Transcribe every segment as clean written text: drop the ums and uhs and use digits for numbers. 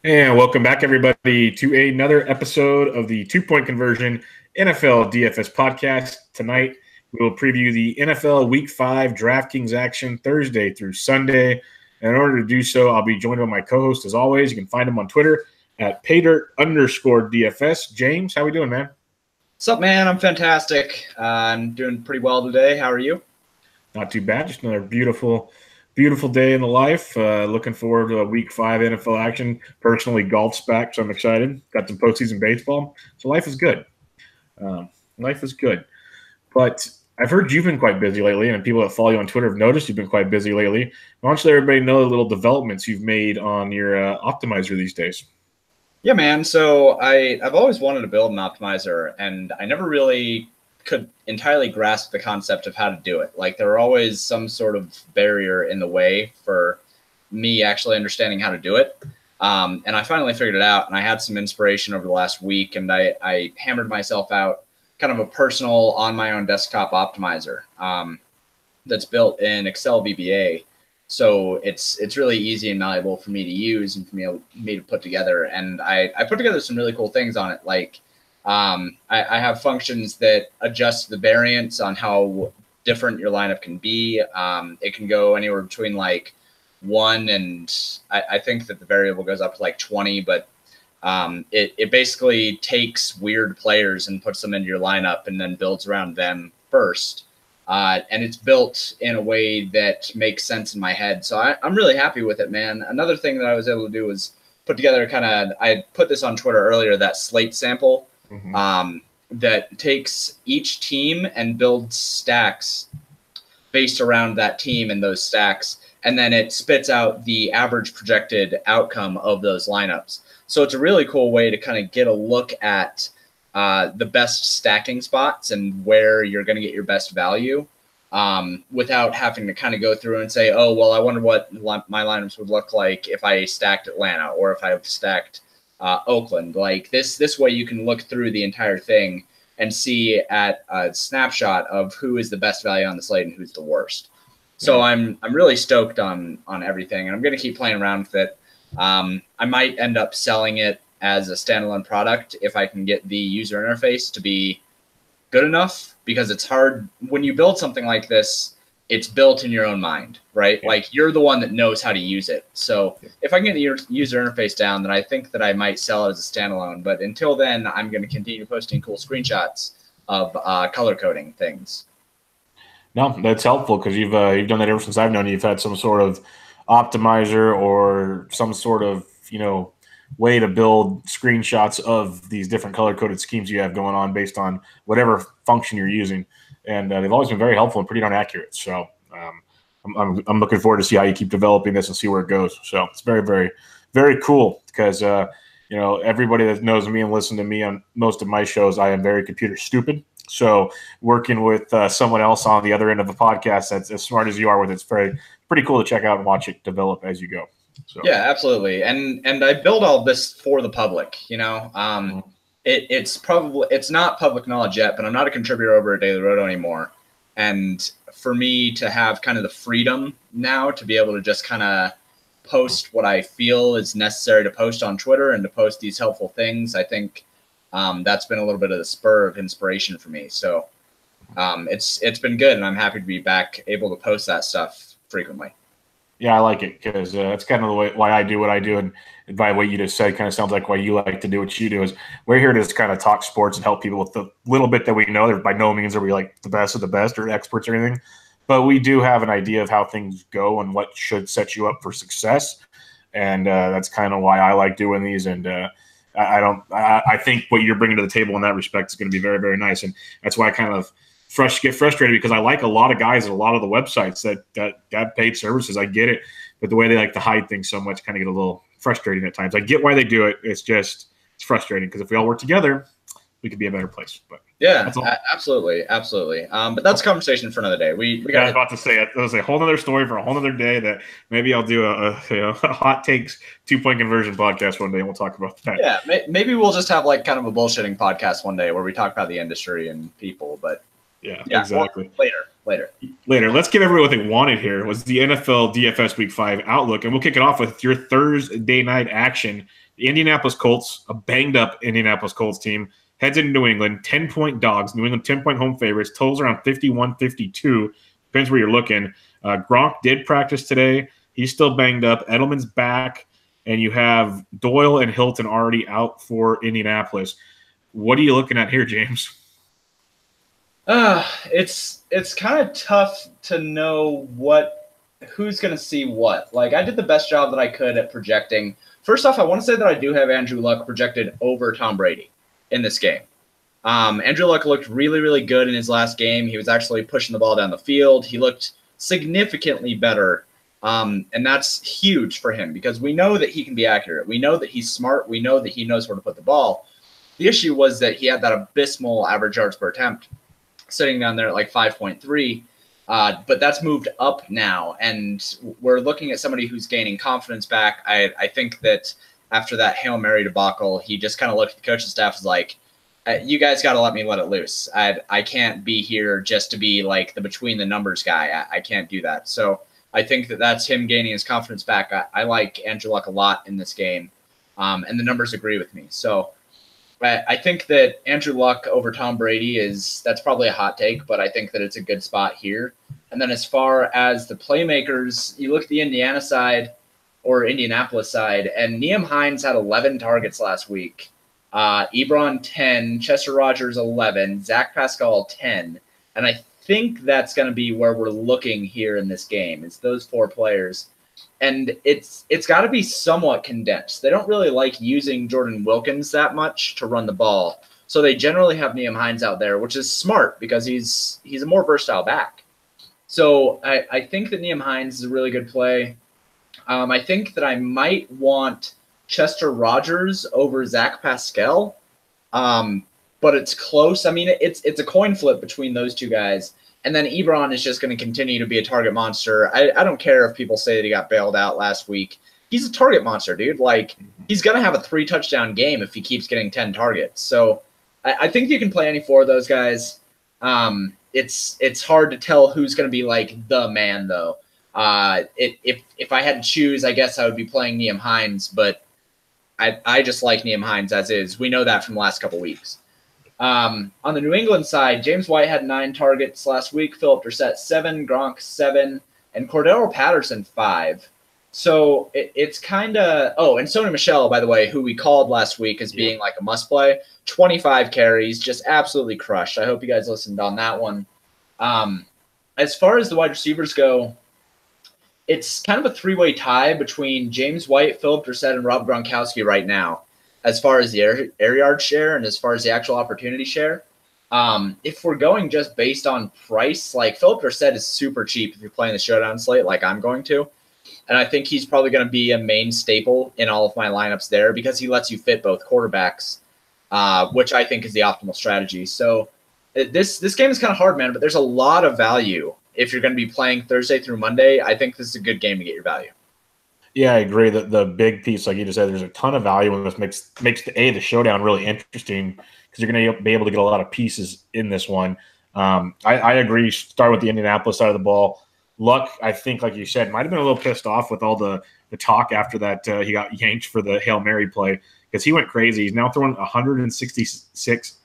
And welcome back, everybody, to another episode of the 2-Point Conversion NFL DFS podcast. Tonight, we will preview the NFL Week 5 DraftKings action Thursday through Sunday. And in order to do so, I'll be joined by my co-host, as always. You can find him on Twitter at Pater_DFS. James, how we doing, man? What's up, man? I'm fantastic. I'm doing pretty well today. How are you? Not too bad. Just another beautiful day in the life. Looking forward to a Week 5 NFL action. Personally, golf's back, so I'm excited. Got some postseason baseball. So life is good. But I've heard you've been quite busy lately, and people that follow you on Twitter have noticed you've been quite busy lately. Why don't you let everybody know the little developments you've made on your optimizer these days? Yeah, man. So I've always wanted to build an optimizer, and I never really could entirely grasp the concept of how to do it. Like, there were always some sort of barrier in the way for me actually understanding how to do it. And I finally figured it out, and I had some inspiration over the last week, and I hammered myself out kind of a personal on my own desktop optimizer that's built in Excel VBA. So it's really easy and malleable for me to use and for me to put together. And I put together some really cool things on it. Like, I have functions that adjust the variance on how different your lineup can be. It can go anywhere between like 1 and I think that the variable goes up to like 20, but it basically takes weird players and puts them into your lineup and then builds around them first. And it's built in a way that makes sense in my head. So I'm really happy with it, man. Another thing that I was able to do was put together I put this on Twitter earlier, that slate sample. That takes each team and builds stacks based around that team and those stacks, and then it spits out the average projected outcome of those lineups. So it's a really cool way to kind of get a look at the best stacking spots and where you're going to get your best value without having to kind of go through and say, oh, well, I wonder what my lineups would look like if I stacked Atlanta or if I stacked Oakland. Like this way you can look through the entire thing and see at a snapshot of who is the best value on the slate and who's the worst. So I'm really stoked on everything, and I'm going to keep playing around with it. I might end up selling it as a standalone product if I can get the user interface to be good enough, because it's hard when you build something like this. It's built in your own mind, right? Yeah. Like, you're the one that knows how to use it. So if I can get the user interface down, then I think that I might sell it as a standalone. But until then, I'm going to continue posting cool screenshots of color coding things. No, that's helpful, because you've done that ever since I've known you. You've had some sort of optimizer or some sort of, way to build screenshots of these different color-coded schemes you have going on based on whatever function you're using. And they've always been very helpful and pretty darn accurate. So I'm looking forward to see how you keep developing this and see where it goes. So it's very, very, very cool, because, everybody that knows me and listens to me on most of my shows, I am very computer stupid. So working with someone else on the other end of a podcast that's as smart as you are with it's pretty cool to check out and watch it develop as you go. So. Yeah, absolutely. And I build all this for the public, It's not public knowledge yet, but I'm not a contributor over at Daily Roto anymore. And for me to have kind of the freedom now to be able to just kind of post what I feel is necessary to post on Twitter and to post these helpful things, I think that's been a little bit of the spur of inspiration for me. So it's been good, and I'm happy to be back able to post that stuff frequently. Yeah, I like it, because that's kind of the way why I do what I do, and by what you just said, kind of sounds like why you like to do what you do. Is we're here to just kind of talk sports and help people with the little bit that we know. There, by no means are we like the best of the best or experts or anything, but we do have an idea of how things go and what should set you up for success, and that's kind of why I like doing these. And I think what you're bringing to the table in that respect is going to be very, very nice, and that's why I kind of get frustrated, because I like a lot of guys at a lot of the websites that have paid services. I get it, but the way they like to hide things so much kind of get a little frustrating at times. I get why they do it. It's frustrating, because if we all work together, we could be a better place. But yeah, absolutely. But that's a conversation for another day. We got. I was about to say it. That was a whole other story for a whole other day. That maybe I'll do a hot takes 2-point conversion podcast one day, and we'll talk about that. Yeah, maybe we'll just have like kind of a bullshitting podcast one day where we talk about the industry and people. But yeah, exactly. Later. later. Let's give everyone what they wanted here. It was the NFL DFS Week 5 outlook, and we'll kick it off with your Thursday night action. The Indianapolis Colts, a banged-up Indianapolis Colts team, heads into New England, 10-point dogs. New England 10-point home favorites. Totals around 51, 52. Depends where you're looking. Gronk did practice today. He's still banged up. Edelman's back, and you have Doyle and Hilton already out for Indianapolis. What are you looking at here, James? It's kind of tough to know who's going to see what. Like, I did the best job that I could at projecting. First off, I want to say that I do have Andrew Luck projected over Tom Brady in this game. Andrew Luck looked really, really good in his last game. He was actually pushing the ball down the field. He looked significantly better, and that's huge for him because we know that he can be accurate. We know that he's smart. We know that he knows where to put the ball. The issue was that he had that abysmal average yards per attempt sitting down there at like 5.3, but that's moved up now, and we're looking at somebody who's gaining confidence back. I think that after that Hail Mary debacle, he just kind of looked at the coaching staff as like, you guys got to let me let it loose. I can't be here just to be like the between the numbers guy. I can't do that. So I think that that's him gaining his confidence back. I like Andrew Luck a lot in this game, and the numbers agree with me. So I think that Andrew Luck over Tom Brady that's probably a hot take, but I think that it's a good spot here. And then as far as the playmakers, you look at the Indianapolis side, and Nyheim Hines had 11 targets last week. Ebron 10, Chester Rogers 11, Zach Pascal 10. And I think that's going to be where we're looking here in this game. It's those four players. And it's got to be somewhat condensed. They don't really like using Jordan Wilkins that much to run the ball. So they generally have Nyheim Hines out there, which is smart because he's a more versatile back. So I think that Nyheim Hines is a really good play. I think that I might want Chester Rogers over Zach Pascal, but it's close. I mean, it's a coin flip between those two guys. And then Ebron is just going to continue to be a target monster. I don't care if people say that he got bailed out last week. He's a target monster, dude. Like, he's going to have a 3-touchdown game if he keeps getting 10 targets. So I think you can play any four of those guys. It's hard to tell who's going to be like the man, though. If I had to choose, I guess I would be playing Nyheim Hines, but I just like Nyheim Hines as is. We know that from the last couple weeks. On the New England side, James White had 9 targets last week, Philip Dorsett 7, Gronk 7, and Cordero Patterson 5. So it's kind of – oh, and Sony Michel, by the way, who we called last week as being like a must-play, 25 carries, just absolutely crushed. I hope you guys listened on that one. As far as the wide receivers go, it's kind of a 3-way tie between James White, Philip Dorsett, and Rob Gronkowski right now, as far as the air yard share and as far as the actual opportunity share. If we're going just based on price, like Philip Dorsett is super cheap if you're playing the showdown slate like I'm going to. And I think he's probably going to be a main staple in all of my lineups there because he lets you fit both quarterbacks, which I think is the optimal strategy. So this game is kind of hard, man, but there's a lot of value. If you're going to be playing Thursday through Monday, I think this is a good game to get your value. Yeah, I agree. The big piece, like you just said, there's a ton of value in this. Makes the showdown really interesting because you're going to be able to get a lot of pieces in this one. I agree. Start with the Indianapolis side of the ball. Luck, I think, like you said, might have been a little pissed off with all the talk after that he got yanked for the Hail Mary play because he went crazy. He's now throwing 186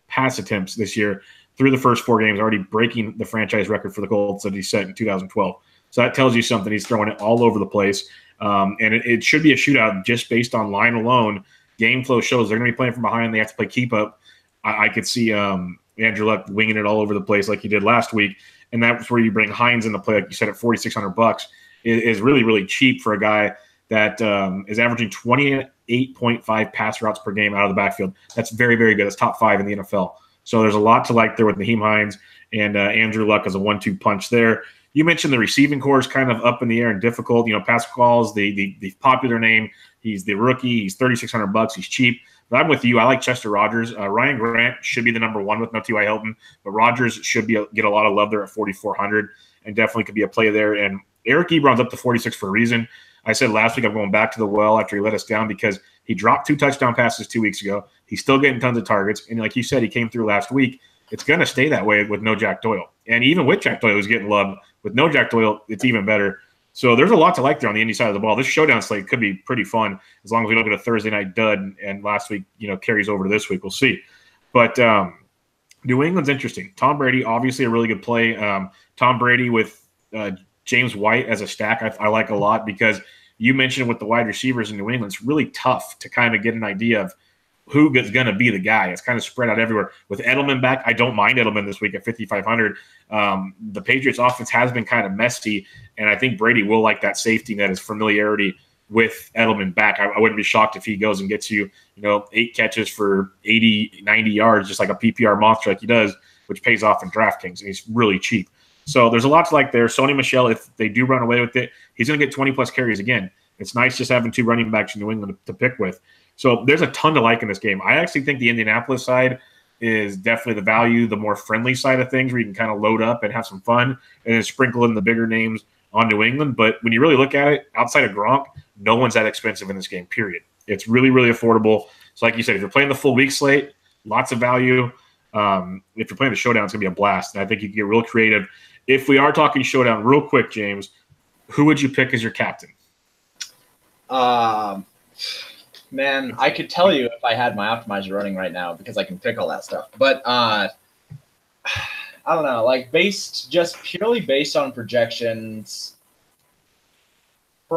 pass attempts this year through the first 4 games, already breaking the franchise record for the Colts that he set in 2012. So that tells you something. He's throwing it all over the place. And it should be a shootout just based on line alone. Game flow shows they're going to be playing from behind. They have to play keep up. I could see Andrew Luck winging it all over the place like he did last week. And that's where you bring Hines into play, like you said, at $4,600 is really, really cheap for a guy that is averaging 28.5 pass routes per game out of the backfield. That's very, very good. That's top 5 in the NFL. So there's a lot to like there with Nyheim Hines and Andrew Luck as a 1-2 punch there. You mentioned the receiving core is kind of up in the air and difficult. You know, Pascal's the popular name. He's the rookie. He's $3,600. He's cheap. But I'm with you. I like Chester Rogers. Ryan Grant should be the number 1 with no T.Y. Hilton, but Rogers should get a lot of love there at 4,400 and definitely could be a play there. And Eric Ebron's up to 46 for a reason. I said last week I'm going back to the well after he let us down because he dropped 2 touchdown passes 2 weeks ago. He's still getting tons of targets. And like you said, he came through last week. it's going to stay that way with no Jack Doyle. And even with Jack Doyle, who's getting love, with no Jack Doyle, it's even better. So there's a lot to like there on the Indy side of the ball. This showdown slate could be pretty fun as long as we don't get a Thursday night dud and last week, carries over to this week. We'll see. But New England's interesting. Tom Brady, obviously a really good play. Tom Brady with James White as a stack, I like a lot because you mentioned with the wide receivers in New England, it's really tough to kind of get an idea of who is going to be the guy. It's kind of spread out everywhere. With Edelman back, I don't mind Edelman this week at 5,500. The Patriots offense has been kind of messy, and I think Brady will like that safety net, his familiarity with Edelman back. I wouldn't be shocked if he goes and gets you, 8 catches for 80, 90 yards, just like a PPR monster like he does, which pays off in DraftKings. And he's really cheap. So there's a lot to like there. Sony Michel, if they do run away with it, he's going to get 20-plus carries again. It's nice just having 2 running backs in New England to pick with. So there's a ton to like in this game. I actually think the Indianapolis side is definitely the value, the more friendly side of things where you can kind of load up and have some fun and then sprinkle in the bigger names on New England. But when you really look at it, outside of Gronk, no one's that expensive in this game, period. It's really, really affordable. So like you said, if you're playing the full week slate, lots of value. If you're playing the showdown, it's going to be a blast. And I think you can get real creative. If we are talking showdown real quick, James, who would you pick as your captain? Man, I could tell you if I had my optimizer running right now because I can pick all that stuff. But I don't know, like purely based on projections, it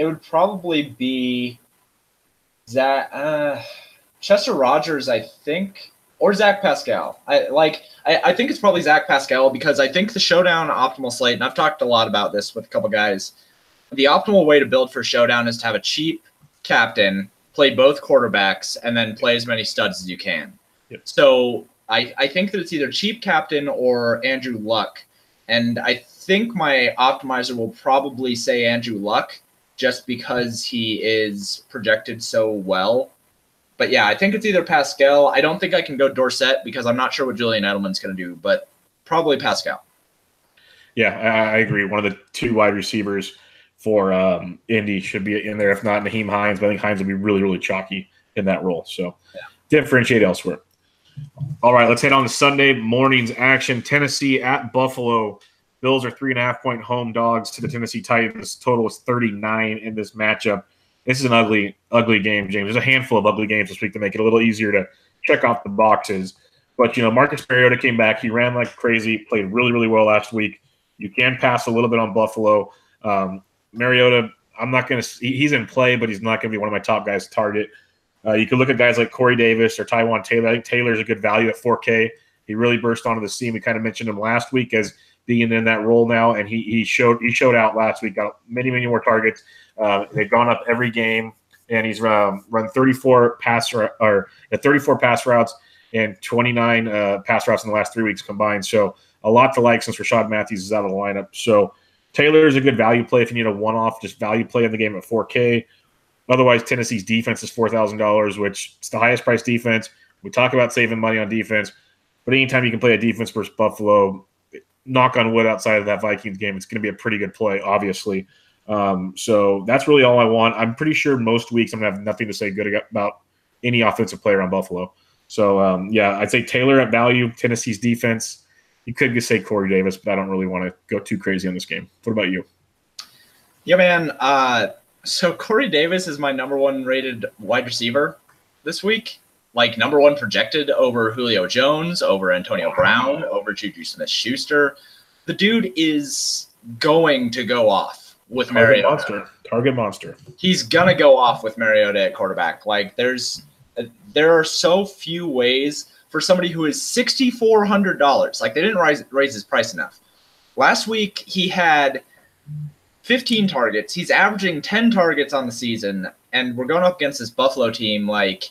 would probably be Chester Rogers, I think, or Zach Pascal. I think it's probably Zach Pascal because I think the showdown optimal slate, and I've talked a lot about this with a couple guys, the optimal way to build for showdown is to have a cheap captain, play both quarterbacks, and then play as many studs as you can. Yep. So I think that it's either cheap captain or Andrew Luck. And I think my optimizer will probably say Andrew Luck just because he is projected so well. But yeah, I think it's either Pascal. I don't think I can go Dorsett because I'm not sure what Julian Edelman's going to do, but probably Pascal. Yeah, I agree. One of the 2 wide receivers for Indy should be in there. If not, Naheem Hines, but I think Hines will be really, really chalky in that role. So differentiate elsewhere. All right, let's head on to Sunday morning's action. Tennessee at Buffalo. Bills are 3.5-point home dogs to the Tennessee Titans. Total is 39 in this matchup. This is an ugly, ugly game, James. There's a handful of ugly games this week to make it a little easier to check off the boxes. But, Marcus Mariota came back. He ran like crazy, played really, really well last week. You can pass a little bit on Buffalo. Mariota, I'm not going to – he's in play, but he's not going to be one of my top guys to target. You could look at guys like Corey Davis or Tywan Taylor. I think Taylor's a good value at 4K. He really burst onto the scene. We kind of mentioned him last week as being in that role now, and he showed out last week, got many, many more targets. They've gone up every game, and he's run 34 pass routes and 29 pass routes in the last 3 weeks combined. So a lot to like since Rashad Matthews is out of the lineup. So Taylor is a good value play if you need a one-off, just value play in the game at 4K. Otherwise, Tennessee's defense is $4,000, which is the highest priced defense. We talk about saving money on defense, but anytime you can play a defense versus Buffalo, knock on wood outside of that Vikings game, it's going to be a pretty good play, obviously. So that's really all I want. I'm pretty sure most weeks I'm going to have nothing to say good about any offensive player on Buffalo. So, I'd say Taylor at value, Tennessee's defense. You could just say Corey Davis, but I don't really want to go too crazy on this game. What about you? Yeah, man. So Corey Davis is my number 1 rated wide receiver this week. Like number 1 projected over Julio Jones, over Antonio Brown, over Juju Smith-Schuster. The dude is going to go off with Mariota. Target monster. He's gonna go off with Mariota at quarterback. Like there are so few ways for somebody who is $6,400. Like they didn't raise his price enough. Last week he had 15 targets. He's averaging 10 targets on the season, and we're going up against this Buffalo team. Like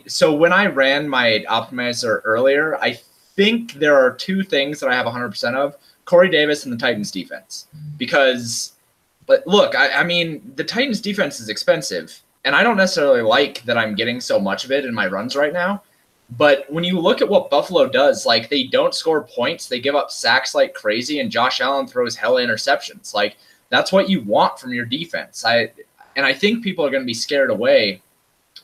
so when I ran my optimizer earlier, I think there are 2 things that I have 100% of: Corey Davis and the Titans defense. But look, I mean, the Titans defense is expensive, and I don't necessarily like that I'm getting so much of it in my runs right now. But when you look at what Buffalo does, like they don't score points, they give up sacks like crazy, and Josh Allen throws hella interceptions. Like that's what you want from your defense. I think people are going to be scared away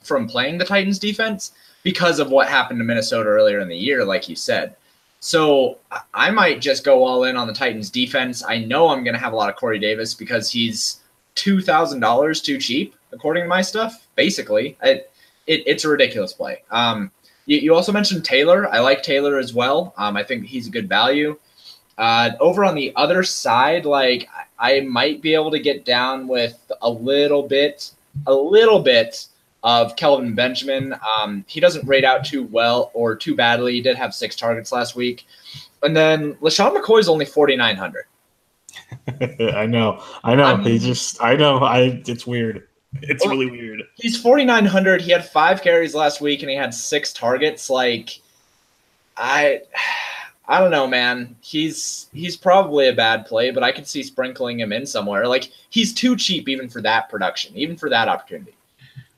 from playing the Titans defense because of what happened to Minnesota earlier in the year, like you said. So I might just go all in on the Titans defense. I know I'm going to have a lot of Corey Davis because he's $2,000 too cheap, according to my stuff. Basically, it's a ridiculous play. You also mentioned Taylor. I like Taylor as well. I think he's a good value. Over on the other side, like I might be able to get down with a little bit of Kelvin Benjamin. He doesn't rate out too well or too badly. He did have 6 targets last week. And then LaShawn McCoy is only 4,900. I know. It's weird. It's really weird. He's 4,900. He had 5 carries last week and he had 6 targets. Like, I don't know, man. He's probably a bad play, but I could see sprinkling him in somewhere. Like, he's too cheap even for that production, even for that opportunity.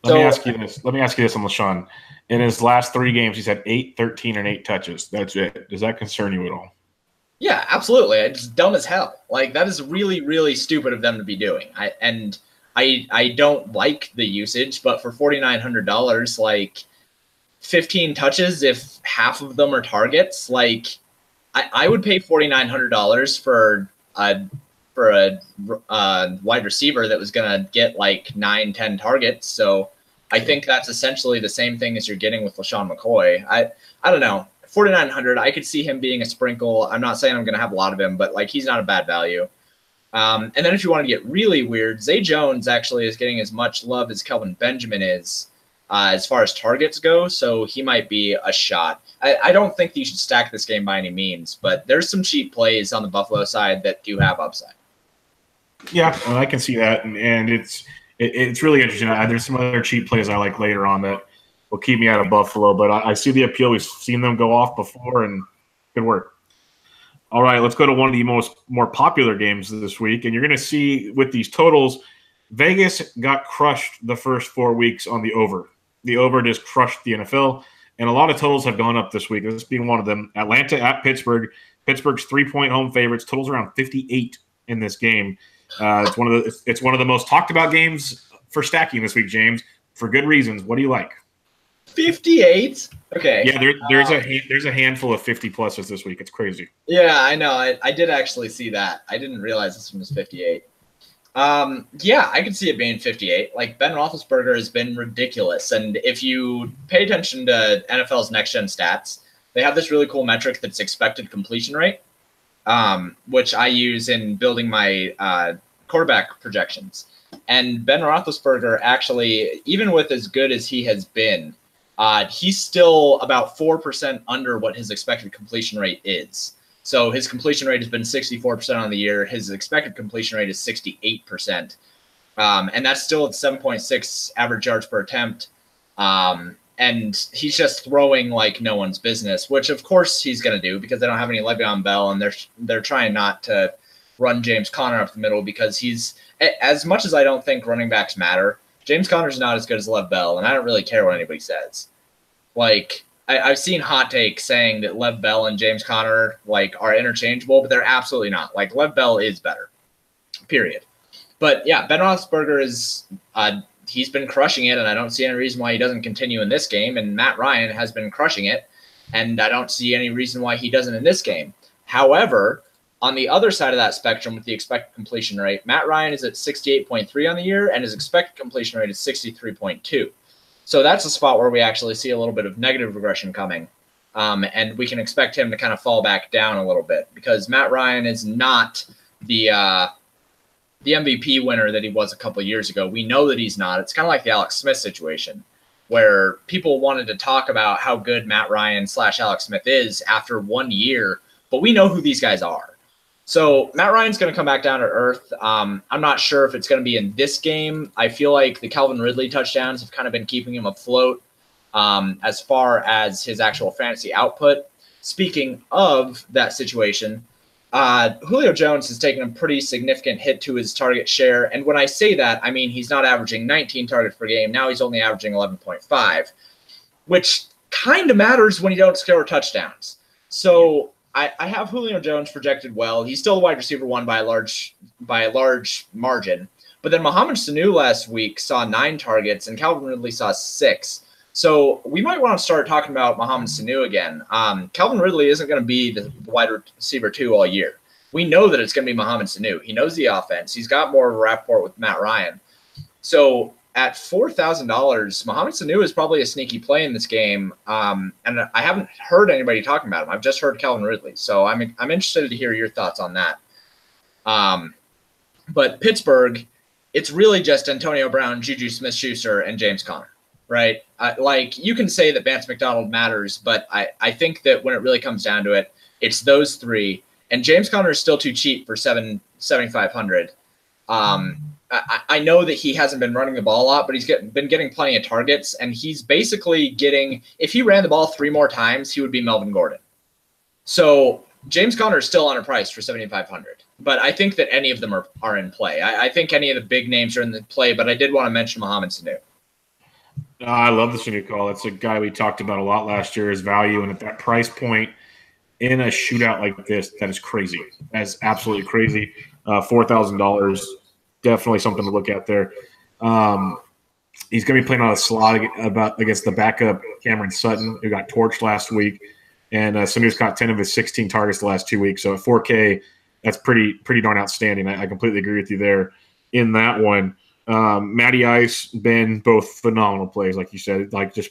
Let me ask you this on LaShawn. In his last 3 games, he's had 8, 13, and 8 touches. That's it. Does that concern you at all? Yeah, absolutely. It's dumb as hell. Like, that is really, really stupid of them to be doing. I don't like the usage, but for $4,900, like 15 touches, if half of them are targets, like I would pay $4,900 for a wide receiver that was going to get like 9, 10 targets. So I think that's essentially the same thing as you're getting with LaShawn McCoy. I don't know. 4,900, I could see him being a sprinkle. I'm not saying I'm going to have a lot of him, but like he's not a bad value. And then if you want to get really weird, Zay Jones actually is getting as much love as Kelvin Benjamin is as far as targets go. So he might be a shot. I don't think you should stack this game by any means, but there's some cheap plays on the Buffalo side that do have upside. Yeah, well, I can see that, and it's really interesting. There's some other cheap plays I like later on that will keep me out of Buffalo, but I see the appeal. We've seen them go off before, and good work. All right, let's go to one of the more popular games this week, and you're going to see with these totals, Vegas got crushed the first 4 weeks on the over. The over just crushed the NFL, and a lot of totals have gone up this week, this being one of them. Atlanta at Pittsburgh. Pittsburgh's 3-point home favorites. Totals around 58 in this game. It's one of the most talked about games for stacking this week, James, for good reasons. What do you like? 58. Okay. Yeah, there's a handful of 50 pluses this week. It's crazy. Yeah, I know. I did actually see that. I didn't realize this one was 58. Yeah, I could see it being 58. Like, Ben Roethlisberger has been ridiculous, and if you pay attention to NFL's next gen stats, they have this really cool metric that's expected completion rate, which I use in building my quarterback projections. And Ben Roethlisberger actually, even with as good as he has been, he's still about 4% under what his expected completion rate is. So his completion rate has been 64% on the year. His expected completion rate is 68%. And that's still at 7.6 average yards per attempt. And he's just throwing like no one's business, which of course he's going to do because they don't have any Le'Veon Bell, and they're trying not to run James Conner up the middle because he's, as much as I don't think running backs matter, James Conner's not as good as Lev Bell, and I don't really care what anybody says. Like, I've seen hot takes saying that Lev Bell and James Conner like are interchangeable, but they're absolutely not. Like, Lev Bell is better, period. But yeah, Ben Roethlisberger is he's been crushing it, and I don't see any reason why he doesn't continue in this game. And Matt Ryan has been crushing it, and I don't see any reason why he doesn't in this game. However, on the other side of that spectrum with the expected completion rate, Matt Ryan is at 68.3 on the year, and his expected completion rate is 63.2. So that's a spot where we actually see a little bit of negative regression coming, and we can expect him to kind of fall back down a little bit because Matt Ryan is not the MVP winner that he was a couple of years ago. We know that he's not. It's kind of like the Alex Smith situation where people wanted to talk about how good Matt Ryan / Alex Smith is after 1 year, but we know who these guys are. So Matt Ryan's going to come back down to earth. I'm not sure if it's going to be in this game. I feel like the Calvin Ridley touchdowns have kind of been keeping him afloat as far as his actual fantasy output. Speaking of that situation, Julio Jones has taken a pretty significant hit to his target share. And when I say that, I mean he's not averaging 19 targets per game. Now he's only averaging 11.5, which kind of matters when you don't score touchdowns. So I have Julio Jones projected well. He's still a wide receiver one by a large margin. But then Mohamed Sanu last week saw 9 targets and Calvin Ridley saw 6. So we might want to start talking about Mohamed Sanu again. Calvin Ridley isn't going to be the wide receiver 2 all year. We know that it's going to be Mohamed Sanu. He knows the offense. He's got more of a rapport with Matt Ryan. So at $4,000, Mohamed Sanu is probably a sneaky play in this game. And I haven't heard anybody talking about him. I've just heard Calvin Ridley. So I'm interested to hear your thoughts on that. But Pittsburgh, it's really just Antonio Brown, Juju Smith-Schuster, and James Conner, right? Like, you can say that Vance McDonald matters, but I think that when it really comes down to it, it's those three. And James Conner is still too cheap for $7,500. I know that he hasn't been running the ball a lot, but he's been getting plenty of targets, and he's basically getting – if he ran the ball 3 more times, he would be Melvin Gordon. So James Conner is still underpriced for $7,500. But I think that any of them are in play. I think any of the big names are in the play, but I did want to mention Mohamed Sanu. I love the Sanu call. It's a guy we talked about a lot last year, his value, and at that price point – in a shootout like this, that is crazy. That is absolutely crazy. $4,000, definitely something to look at there. He's going to be playing on a slot against the backup Cameron Sutton, who got torched last week. And Sanu's caught 10 of his 16 targets the last 2 weeks. So at 4K, that's pretty darn outstanding. I completely agree with you there in that one. Matty Ice, Ben, both phenomenal plays, like you said. Like, just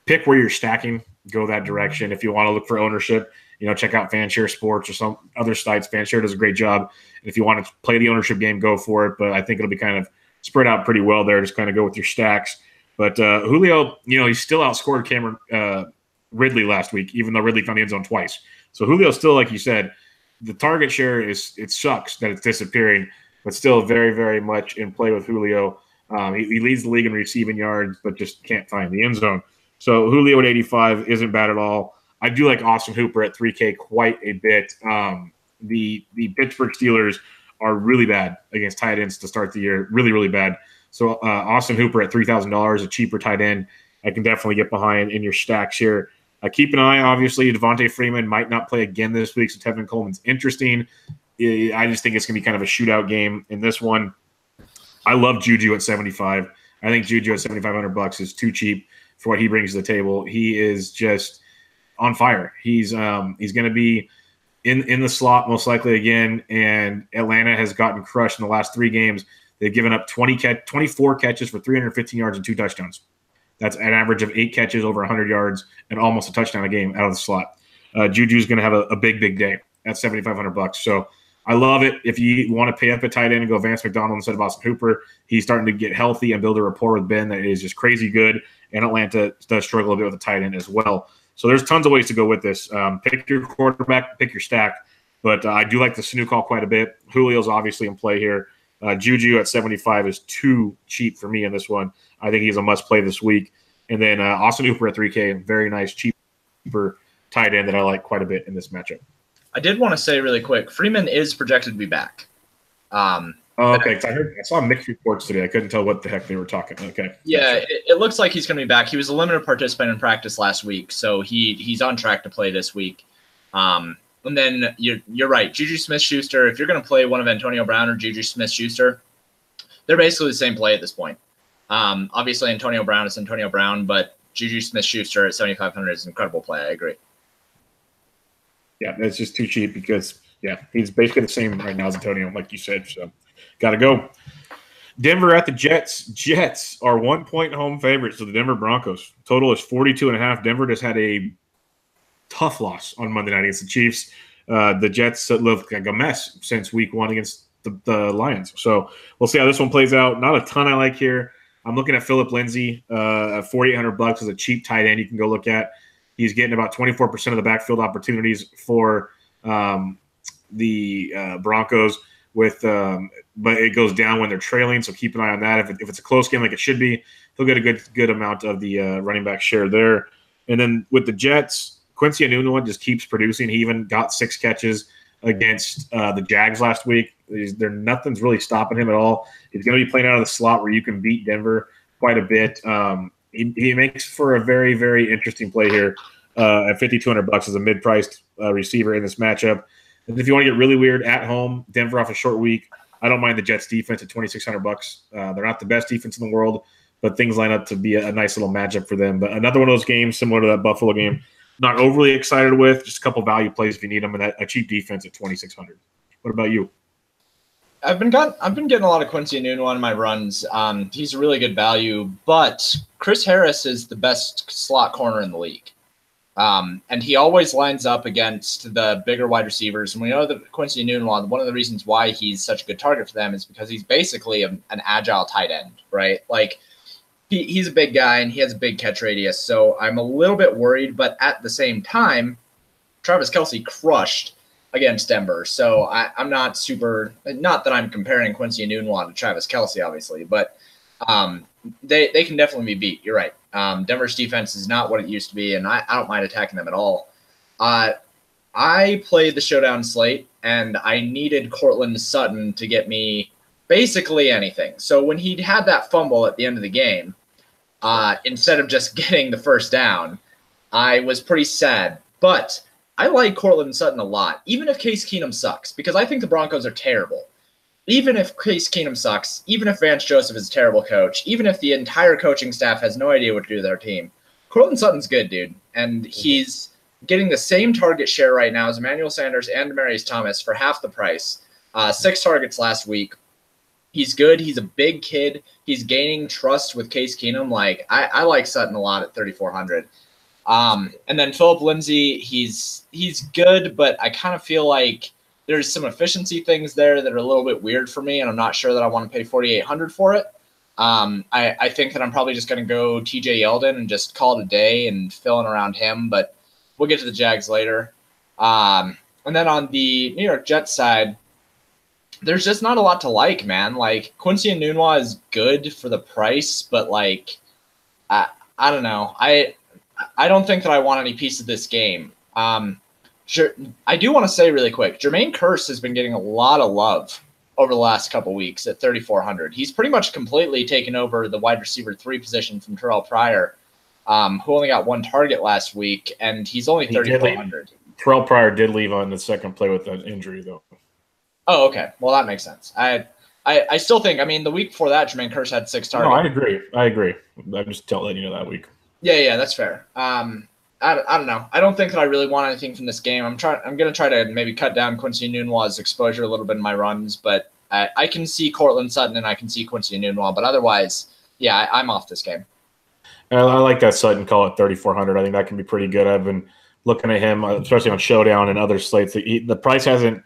pick where you're stacking, go that direction. If you want to look for ownership, check out Fanshare Sports or some other sites. Fanshare does a great job. And if you want to play the ownership game, go for it. But I think it'll be kind of spread out pretty well there. Just kind of go with your stacks. But Julio, he still outscored Cameron Ridley last week, even though Ridley found the end zone twice. So Julio still, like you said, the target share it sucks that it's disappearing, but still very, very much in play with Julio. He leads the league in receiving yards, but just can't find the end zone. So Julio at 85 isn't bad at all. I do like Austin Hooper at 3K quite a bit. The Pittsburgh Steelers are really bad against tight ends to start the year, really, really bad. So Austin Hooper at $3,000, a cheaper tight end, I can definitely get behind in your stacks here. Keep an eye, obviously, Devontae Freeman might not play again this week, so Tevin Coleman's interesting. I just think it's going to be kind of a shootout game in this one. I love Juju at 75. I think Juju at $7,500 is too cheap for what he brings to the table. He is just on fire. He's going to be in the slot most likely again, and Atlanta has gotten crushed in the last 3 games. They've given up 24 catches for 315 yards and 2 touchdowns. That's an average of 8 catches over 100 yards and almost a touchdown a game out of the slot. Juju's going to have a big, big day at $7,500. So I love it. If you want to pay up a tight end and go Vance McDonald instead of Austin Hooper, he's starting to get healthy and build a rapport with Ben that is just crazy good. And Atlanta does struggle a bit with a tight end as well. So there's tons of ways to go with this. Pick your quarterback, pick your stack. But I do like the Sanu call quite a bit. Julio's obviously in play here. Juju at 75 is too cheap for me in this one. I think he's a must-play this week. And then Austin Hooper at 3K, very nice, cheaper tight end that I like quite a bit in this matchup. I did want to say really quick, Freeman is projected to be back. Okay, I saw mixed reports today. I couldn't tell what the heck they were talking. Okay. Yeah, it looks like he's going to be back. He was a limited participant in practice last week, so he's on track to play this week. And then you're right, Juju Smith-Schuster, if you're going to play one of Antonio Brown or Juju Smith-Schuster, they're basically the same play at this point. Obviously, Antonio Brown is Antonio Brown, but Juju Smith-Schuster at $7,500 is an incredible play. I agree. Yeah, that's just too cheap because, he's basically the same right now as Antonio, like you said. So, got to go. Denver at the Jets. Jets are 1-point home favorites to the Denver Broncos. Total is 42.5. Denver just had a tough loss on Monday night against the Chiefs. The Jets look like a mess since week 1 against the Lions. So, we'll see how this one plays out. Not a ton I like here. I'm looking at Phillip Lindsay at $4,800 as a cheap tight end you can go look at. He's getting about 24% of the backfield opportunities for the Broncos, but it goes down when they're trailing, so keep an eye on that. If it's a close game like it should be, he'll get a good amount of the running back share there. And then with the Jets, Quincy Enunwa just keeps producing. He even got 6 catches against the Jags last week. Nothing's really stopping him at all. He's going to be playing out of the slot where you can beat Denver quite a bit. He makes for a very, very interesting play here at $5,200 as a mid-priced receiver in this matchup. And if you want to get really weird at home, Denver off a short week, I don't mind the Jets defense at $2,600. They're not the best defense in the world, but things line up to be a nice little matchup for them. But another one of those games similar to that Buffalo game, not overly excited with, just a couple value plays if you need them, and a cheap defense at 2,600. What about you? I've been getting a lot of Quincy Enunwa in my runs. He's a really good value, but Chris Harris is the best slot corner in the league. And he always lines up against the bigger wide receivers. And we know that Quincy Enunwa, one of the reasons why he's such a good target for them is because he's basically an agile tight end, right? Like he's a big guy and he has a big catch radius. So I'm a little bit worried, but at the same time, Travis Kelce crushed against Denver. So I'm not that I'm comparing Quincy Enunwa to Travis Kelce, obviously, but they can definitely be beat. You're right. Denver's defense is not what it used to be, and I don't mind attacking them at all. I played the showdown slate, and I needed Cortland Sutton to get me basically anything. So when he had that fumble at the end of the game, instead of just getting the first down, I was pretty sad. But I like Cortland Sutton a lot, even if Case Keenum sucks, because I think the Broncos are terrible. Even if Case Keenum sucks, even if Vance Joseph is a terrible coach, even if the entire coaching staff has no idea what to do with their team, Cortland Sutton's good, dude. And he's getting the same target share right now as Emmanuel Sanders and Demaryius Thomas for half the price. 6 targets last week. He's good. He's a big kid. He's gaining trust with Case Keenum. Like I like Sutton a lot at 3,400. And then Philip Lindsay, he's good, but I kind of feel like there's some efficiency things there that are a little bit weird for me, and I'm not sure that I want to pay 4,800 for it. I think that I'm probably just going to go TJ Yeldon and just call it a day and fill in around him, but we'll get to the Jags later. And then on the New York Jets side, there's just not a lot to like, man. Like Quincy Enunwa is good for the price, but like I don't know. I don't think that I want any piece of this game. Sure, I do want to say really quick, Jermaine Kearse has been getting a lot of love over the last couple weeks at 3,400. He's pretty much completely taken over the wide receiver 3 position from Terrell Pryor, who only got 1 target last week, and he's only 3,400. Terrell Pryor did leave on the second play with an injury, though. Oh, okay. Well, that makes sense. I still think, I mean, the week before that, Jermaine Kearse had 6 targets. No, I agree. I'm just letting you know that week. Yeah, that's fair. I don't know. I don't think that I really want anything from this game. I'm going to try to maybe cut down Quincy Enunwa's exposure a little bit in my runs, but I can see Cortland Sutton and I can see Quincy Enunwa, but otherwise, yeah, I'm off this game. I like that Sutton call at 3,400. I think that can be pretty good. I've been looking at him, especially on Showdown and other slates. The price hasn't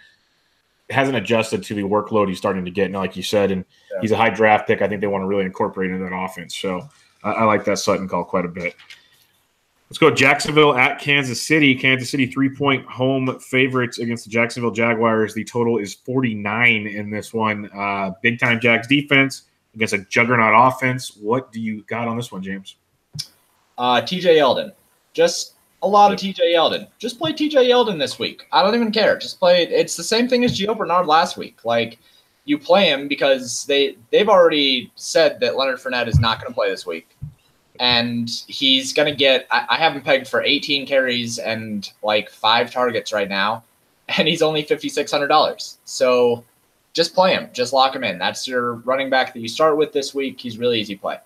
adjusted to the workload he's starting to get now, like you said, and he's a high draft pick. I think they want to really incorporate into that offense. So I like that Sutton call quite a bit. Let's go Jacksonville at Kansas City. Kansas City 3-point home favorites against the Jacksonville Jaguars. The total is 49 in this one. Big-time Jags defense against a juggernaut offense. What do you got on this one, James? TJ Yeldon. Just a lot of TJ Yeldon. Just play TJ Yeldon this week. I don't even care. Just play it. It's the same thing as Gio Bernard last week. Like, you play him because they've already said that Leonard Fournette is not going to play this week. And he's going to get – I have him pegged for 18 carries and like 5 targets right now, and he's only $5,600. So just play him. Just lock him in. That's your running back that you start with this week. He's really easy play.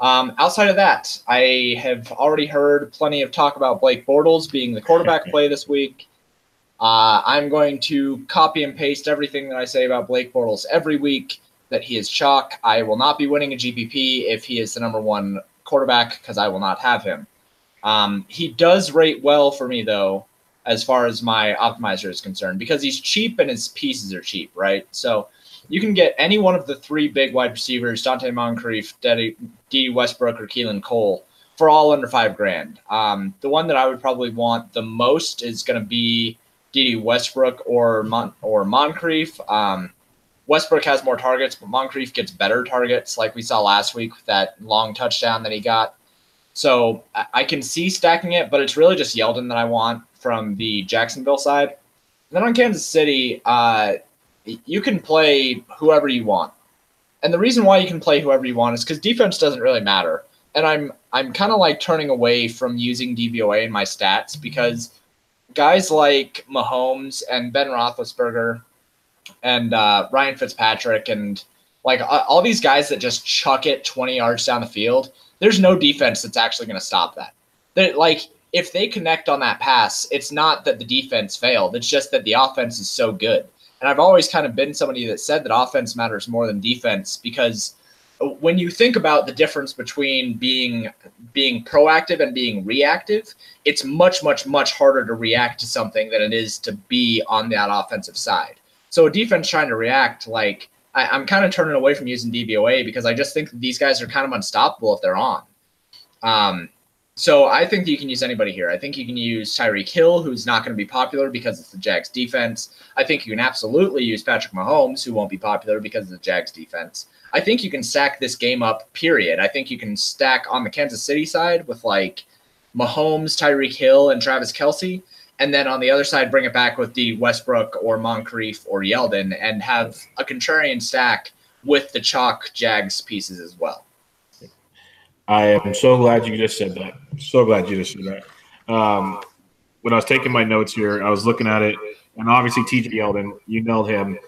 Outside of that, I have already heard plenty of talk about Blake Bortles being the quarterback play this week. I'm going to copy and paste everything that I say about Blake Bortles every week, that he is chalk. I will not be winning a GPP if he is the number 1 quarterback because I will not have him. He does rate well for me, though, as far as my optimizer is concerned, because he's cheap and his pieces are cheap, right? So you can get any one of the 3 big wide receivers, Dante Moncrief, D.D. Westbrook, or Keelan Cole, for all under $5,000. The one that I would probably want the most is going to be D.D. Westbrook or Moncrief. Westbrook has more targets, but Moncrief gets better targets like we saw last week with that long touchdown that he got. So I can see stacking it, but it's really just Yeldon that I want from the Jacksonville side. And then on Kansas City, you can play whoever you want. And the reason why you can play whoever you want is because defense doesn't really matter. And I'm kind of like turning away from using DVOA in my stats because guys like Mahomes and Ben Roethlisberger and Ryan Fitzpatrick and Like all these guys that just chuck it 20 yards down the field, there's no defense that's actually going to stop that. Like if they connect on that pass, it's not that the defense failed. It's just that the offense is so good. And I've always kind of been somebody that said that offense matters more than defense, because when you think about the difference between being proactive and being reactive, it's much, much, much harder to react to something than it is to be on that offensive side. So a defense trying to react, like I'm kind of turning away from using DVOA because I just think that these guys are kind of unstoppable if they're on. So I think that you can use anybody here. I think you can use Tyreek Hill, who's not going to be popular because it's the Jags defense. I think you can absolutely use Patrick Mahomes, who won't be popular because of the Jags defense. I think you can stack this game up, period. I think you can stack on the Kansas City side with like Mahomes, Tyreek Hill, and Travis Kelce. And then on the other side, bring it back with the Westbrook or Moncrief or Yeldon and have a contrarian stack with the chalk Jags pieces as well. I am so glad you just said that. So glad you just said that. When I was taking my notes here, I was looking at it, and obviously TJ Yeldon, you nailed him.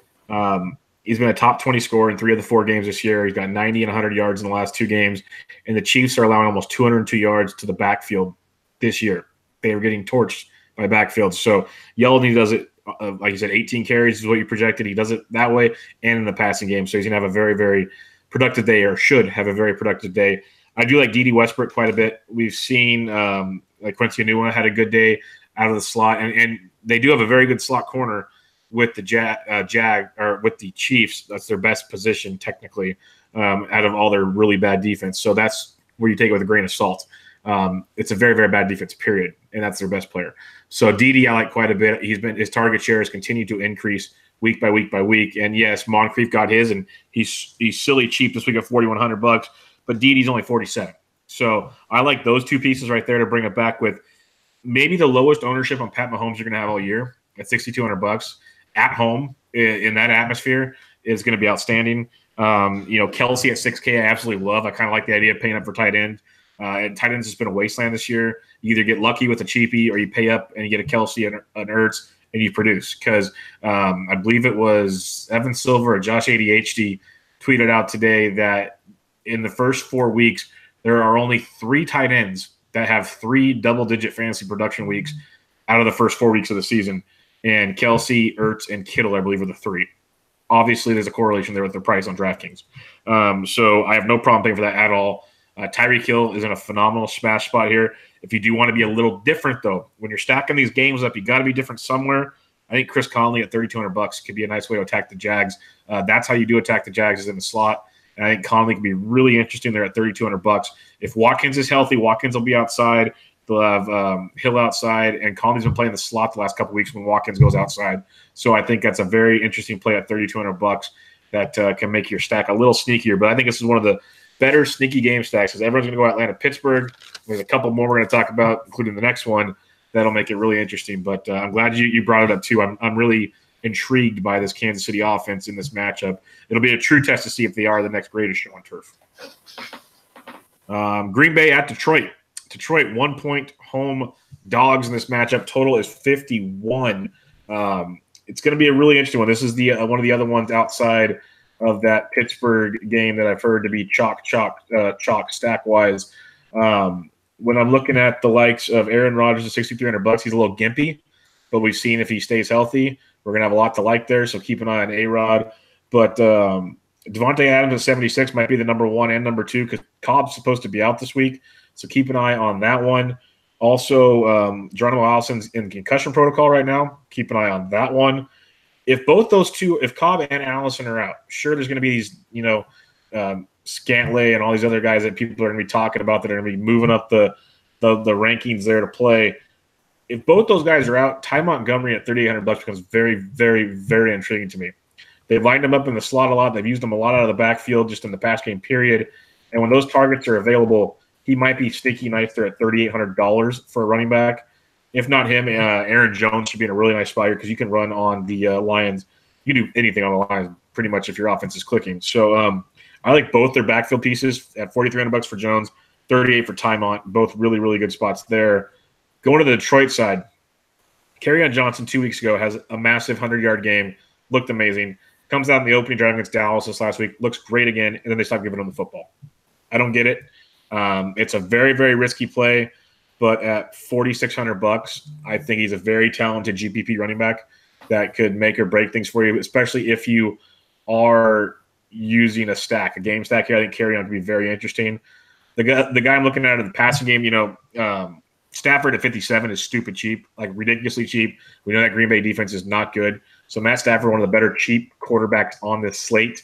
He's been a top 20 scorer in 3 of the 4 games this year. He's got 90 and 100 yards in the last 2 games, and the Chiefs are allowing almost 202 yards to the backfield this year. They were getting torched by backfield. So Yeldon, he does it, like you said, 18 carries is what you projected. He does it that way and in the passing game. So he's going to have a very, very productive day, or should have a very productive day. I do like D.D. Westbrook quite a bit. We've seen like Quincy Enunwa had a good day out of the slot, and they do have a very good slot corner with the with the Chiefs. That's their best position technically out of all their really bad defense. So that's where you take it with a grain of salt. It's a very, very bad defense, period, and that's their best player. So D.D. I like quite a bit. His target share has continued to increase week by week by week. And yes, Moncrief got his, and he's silly cheap this week at $4,100. But D.D.'s only 47. So I like those 2 pieces right there to bring it back with maybe the lowest ownership on Pat Mahomes you're going to have all year at $6,200 at home in that atmosphere is going to be outstanding. Kelce at $6K, I absolutely love. I kind of like the idea of paying up for tight end. And tight ends has been a wasteland this year. You either get lucky with a cheapie or you pay up and you get a Kelce and an Ertz and you produce. Because I believe it was Evan Silver or Josh ADHD tweeted out today that in the first 4 weeks, there are only 3 tight ends that have 3 double-digit fantasy production weeks out of the first 4 weeks of the season. And Kelce, Ertz, and Kittle, I believe, are the 3. Obviously, there's a correlation there with the price on DraftKings. So I have no problem paying for that at all. Tyreek Hill is in a phenomenal smash spot here. If you do want to be a little different, though, when you're stacking these games up, you got to be different somewhere. I think Chris Conley at $3,200 could be a nice way to attack the Jags. That's how you do attack the Jags, is in the slot. And I think Conley can be really interesting there at $3,200. If Watkins is healthy, Watkins will be outside. They'll have Hill outside, and Conley's been playing the slot the last couple of weeks when Watkins goes outside. So I think that's a very interesting play at $3,200 that can make your stack a little sneakier. But I think this is one of the better sneaky game stacks because everyone's going to go Atlanta-Pittsburgh. There's a couple more we're going to talk about, including the next one, that'll make it really interesting. But I'm glad you brought it up too. I'm really intrigued by this Kansas City offense in this matchup. It'll be a true test to see if they are the next greatest show on turf. Green Bay at Detroit. Detroit 1-point home dogs in this matchup. Total is 51. It's going to be a really interesting one. This is the one of the other ones outside of that Pittsburgh game that I've heard to be chalk stack wise. When I'm looking at the likes of Aaron Rodgers at $6,300, he's a little gimpy, but we've seen if he stays healthy, we're going to have a lot to like there, so keep an eye on A-Rod. But Devontae Adams at 76 might be the number 1 and number 2 because Cobb's supposed to be out this week, so keep an eye on that one. Also, Geronimo Allison's in concussion protocol right now. Keep an eye on that one. If both those two, if Cobb and Allison are out, sure, there's going to be these, Scantley and all these other guys that people are going to be talking about that are going to be moving up the rankings there to play. If both those guys are out, Ty Montgomery at $3,800 becomes very, very, very intriguing to me. They've lined him up in the slot a lot. They've used him a lot out of the backfield just in the pass game period. And when those targets are available, he might be sneaky nice there at $3,800 for a running back. If not him, Aaron Jones should be in a really nice spot here because you can run on the Lions. You can do anything on the Lions pretty much if your offense is clicking. So I like both their backfield pieces at $4,300 for Jones, $38 for Tymont. Both really, really good spots there. Going to the Detroit side, Kerryon Johnson 2 weeks ago has a massive 100-yard game, looked amazing. Comes out in the opening drive against Dallas this last week, looks great again, and then they stop giving him the football. I don't get it. It's a very, very risky play, but at $4,600, I think he's a very talented GPP running back that could make or break things for you, especially if you are using a game stack here. I think carry on could be very interesting. The guy I'm looking at in the passing game, Stafford at 57 is stupid cheap, like ridiculously cheap. We know that Green Bay defense is not good. So Matt Stafford, one of the better cheap quarterbacks on this slate.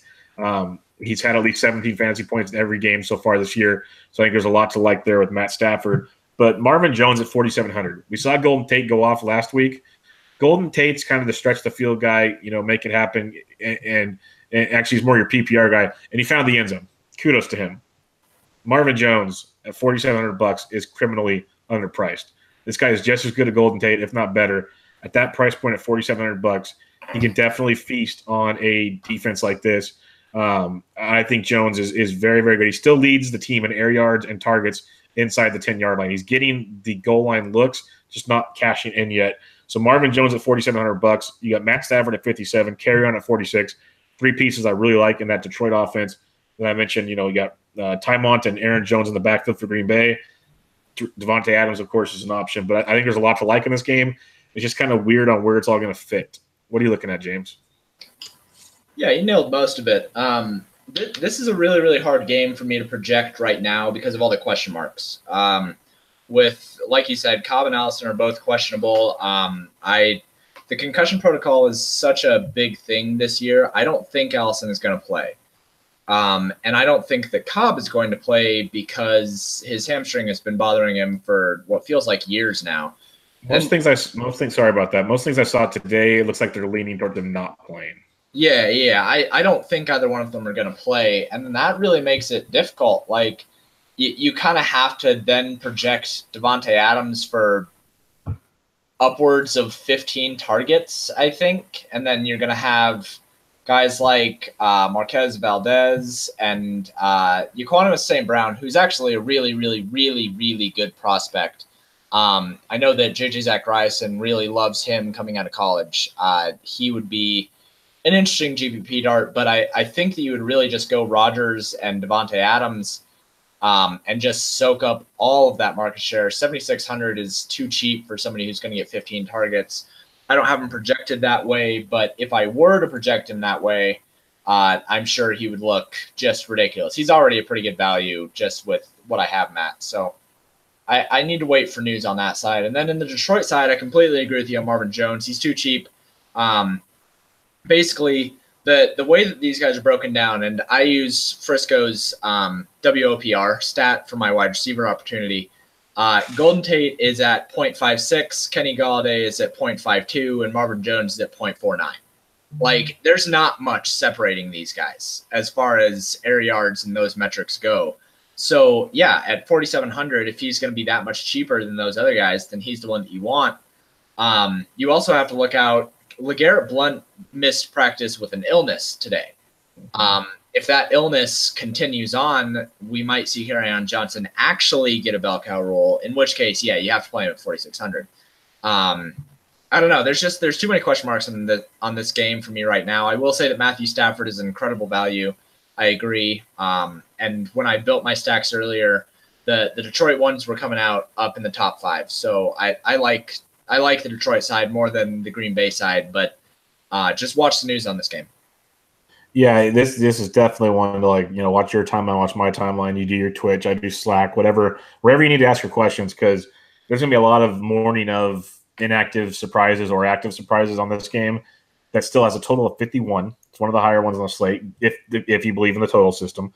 He's had at least 17 fantasy points in every game so far this year. So I think there's a lot to like there with Matt Stafford. But Marvin Jones at 4,700. We saw Golden Tate go off last week. Golden Tate's kind of the stretch the field guy, make it happen. And actually he's more your PPR guy. And he found the end zone. Kudos to him. Marvin Jones at $4,700 is criminally underpriced. This guy is just as good as Golden Tate, if not better. At that price point at $4,700, he can definitely feast on a defense like this. I think Jones is very, very good. He still leads the team in air yards and targets inside the 10-yard line. He's getting the goal line looks, just not cashing in yet. So Marvin Jones at $4,700. You got Matt Stafford at 57, carry on at 46. Three pieces I really like in that Detroit offense that I mentioned. You got Ty Mont and Aaron Jones in the backfield for Green Bay. Devontae Adams, of course, is an option, but I think there's a lot to like in this game. It's just kind of weird on where it's all going to fit. What are you looking at, James? Yeah, you nailed most of it. This is a really, really hard game for me to project right now because of all the question marks. With, like you said, Cobb and Allison are both questionable. The concussion protocol is such a big thing this year. I don't think Allison is going to play. And I don't think that Cobb is going to play because his hamstring has been bothering him for what feels like years now. Most things I saw today, it looks like they're leaning toward them not playing. Yeah. I don't think either one of them are going to play. And then that really makes it difficult. Like, you kind of have to then project Devontae Adams for upwards of 15 targets, I think. And then you're going to have guys like Marquez Valdez and Equanimous St. Brown, who's actually a really, really, really, really good prospect. I know that J.J. Zachariason really loves him coming out of college. He would be an interesting GPP dart, but I think that you would really just go Rodgers and Devontae Adams and just soak up all of that market share. 7,600 is too cheap for somebody who's going to get 15 targets. I don't have him projected that way, but if I were to project him that way, I'm sure he would look just ridiculous. He's already a pretty good value just with what I have, Matt. So I need to wait for news on that side. And then in the Detroit side, I completely agree with you on Marvin Jones. He's too cheap. Basically, the way that these guys are broken down, and I use Frisco's WOPR stat for my wide receiver opportunity. Golden Tate is at 0.56, Kenny Golladay is at 0.52, and Marvin Jones is at 0.49. Like, there's not much separating these guys as far as air yards and those metrics go. So, yeah, at 4,700, if he's going to be that much cheaper than those other guys, then he's the one that you want. You also have to look out. LeGarrette Blount missed practice with an illness today. If that illness continues on, we might see Kerryon Johnson actually get a bell cow role, in which case, yeah, you have to play him at 4,600. I don't know. There's too many question marks on this game for me right now. I will say that Matthew Stafford is an incredible value. I agree. And when I built my stacks earlier, the Detroit ones were coming out up in the top 5. So I like the Detroit side more than the Green Bay side, but just watch the news on this game. Yeah, this is definitely one to watch your timeline, watch my timeline. You do your Twitch, I do Slack, wherever you need to ask your questions, because there's gonna be a lot of morning of inactive surprises or active surprises on this game that still has a total of 51. It's one of the higher ones on the slate, if you believe in the total system.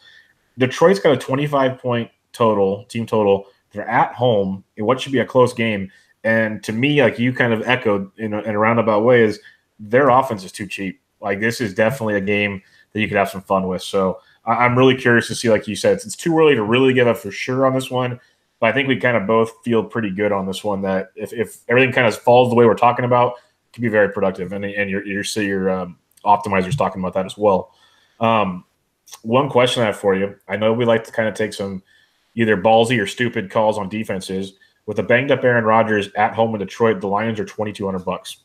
Detroit's got a 25-point team total. They're at home in what should be a close game. And to me, like you kind of echoed in a roundabout way, is their offense is too cheap. Like, this is definitely a game that you could have some fun with. So I'm really curious to see, like you said, it's too early to really give up for sure on this one. But I think we kind of both feel pretty good on this one that if everything kind of falls the way we're talking about, it can be very productive. And your optimizer's talking about that as well. One question I have for you. I know we like to kind of take some either ballsy or stupid calls on defenses. With a banged up Aaron Rodgers at home in Detroit, the Lions are $2,200.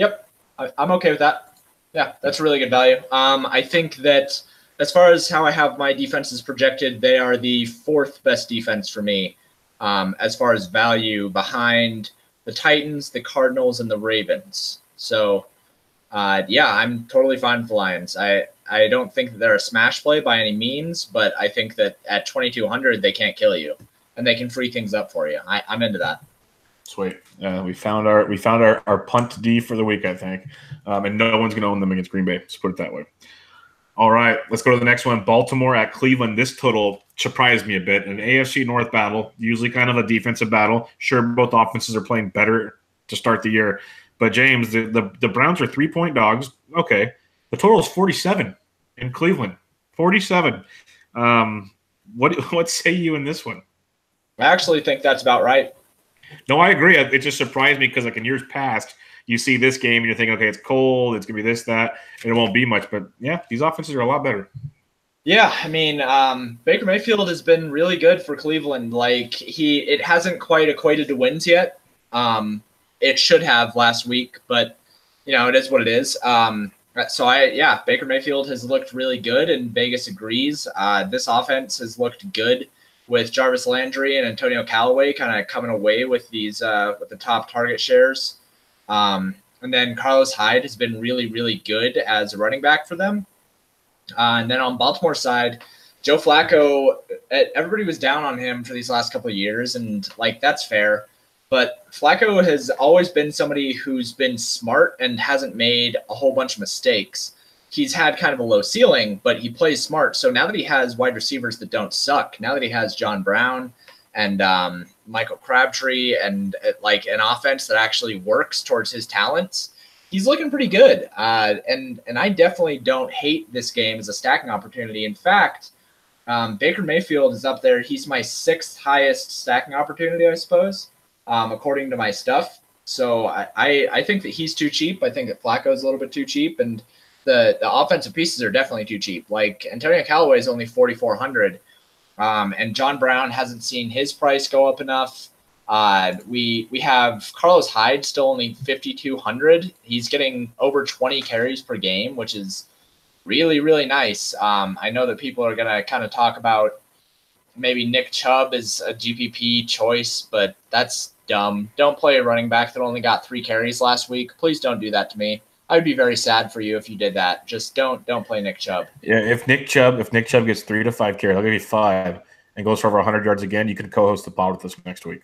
Yep, I'm okay with that. Yeah, that's really good value. I think that as far as how I have my defenses projected, they are the 4th best defense for me as far as value, behind the Titans, the Cardinals, and the Ravens. So, yeah, I'm totally fine with the Lions. I don't think that they're a smash play by any means, but I think that at 2,200 they can't kill you, and they can free things up for you. I'm into that. Sweet. We found our punt D for the week, I think, and no one's going to own them against Green Bay. Let's put it that way. All right, let's go to the next one. Baltimore at Cleveland. This total surprised me a bit. An AFC North battle, usually kind of a defensive battle. Sure, both offenses are playing better to start the year. But, James, the Browns are 3-point dogs. Okay. The total is 47 in Cleveland. 47. What say you in this one? I actually think that's about right. No, I agree. It just surprised me because, like, in years past, you see this game and you're thinking, okay, it's cold, it's going to be this, that, and it won't be much. But, yeah, these offenses are a lot better. Yeah, I mean, Baker Mayfield has been really good for Cleveland. Like, it hasn't quite equated to wins yet. It should have last week, but, you know, it is what it is. So, Baker Mayfield has looked really good, and Vegas agrees. This offense has looked good with Jarvis Landry and Antonio Callaway kind of coming away with these with the top target shares. And then Carlos Hyde has been really, really good as a running back for them. And then on Baltimore side, Joe Flacco, everybody was down on him for these last couple of years, and, like, that's fair. But Flacco has always been somebody who's been smart and hasn't made a whole bunch of mistakes. He's had kind of a low ceiling, but he plays smart. So now that he has wide receivers that don't suck, now that he has John Brown and Michael Crabtree and, like, an offense that actually works towards his talents, he's looking pretty good. And I definitely don't hate this game as a stacking opportunity. In fact, Baker Mayfield is up there. He's my 6th highest stacking opportunity, I suppose, according to my stuff. So I think that he's too cheap. I think that Flacco's a little bit too cheap, and the offensive pieces are definitely too cheap. Like, Antonio Callaway is only 4,400, and John Brown hasn't seen his price go up enough. We have Carlos Hyde still only 5,200. He's getting over 20 carries per game, which is really, really nice. I know that people are going to kind of talk about maybe Nick Chubb is a GPP choice, but that's dumb. Don't play a running back that only got 3 carries last week. Please don't do that to me. I would be very sad for you if you did that. Just don't play Nick Chubb. Yeah, if Nick Chubb gets 3 to 5 carries, I'll give you 5, and goes for over 100 yards again, you can co-host the pod with us next week.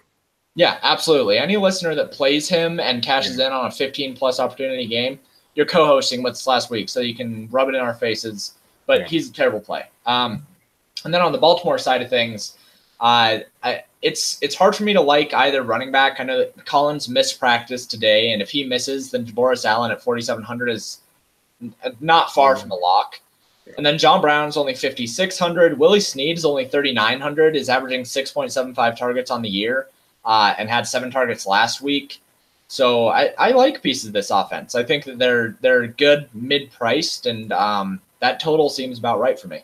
Yeah, absolutely. Any listener that plays him and cashes in on a 15-plus opportunity game, you're co-hosting with us last week, so you can rub it in our faces. But he's a terrible play. And then on the Baltimore side of things, it's hard for me to like either running back. I know that Collins missed practice today, and if he misses, then DeBoris Allen at 4,700 is not far from the lock. And then John Brown's only 5,600. Willie Snead is only 3,900, is averaging 6.75 targets on the year, and had 7 targets last week. So I like pieces of this offense. I think that they're good mid-priced, and that total seems about right for me.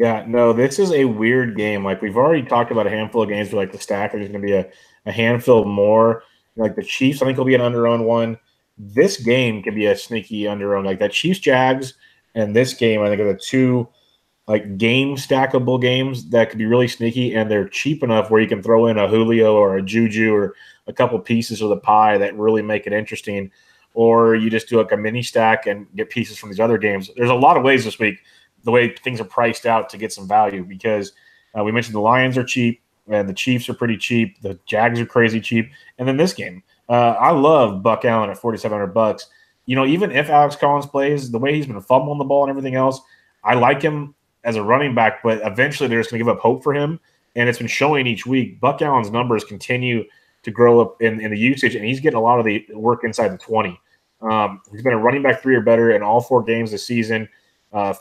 Yeah, no, this is a weird game. Like, we've already talked about a handful of games where, like, the stack, there's going to be a handful more. Like, the Chiefs, I think, will be an under-owned one. This game could be a sneaky under-owned. Like, that Chiefs-Jags and this game, I think, are the 2, like, game stackable games that could be really sneaky, and they're cheap enough where you can throw in a Julio or a Juju or a couple pieces of the pie that really make it interesting. Or you just do, like, a mini stack and get pieces from these other games. There's a lot of ways this week, the way things are priced out, to get some value, because we mentioned the Lions are cheap and the Chiefs are pretty cheap. The Jags are crazy cheap. And then this game, I love Buck Allen at $4,700. You know, even if Alex Collins plays, the way he's been fumbling the ball and everything else, I like him as a running back, but eventually they're just going to give up hope for him. And it's been showing each week. Buck Allen's numbers continue to grow up in the usage, and he's getting a lot of the work inside the 20. He's been a running back 3 or better in all 4 games this season.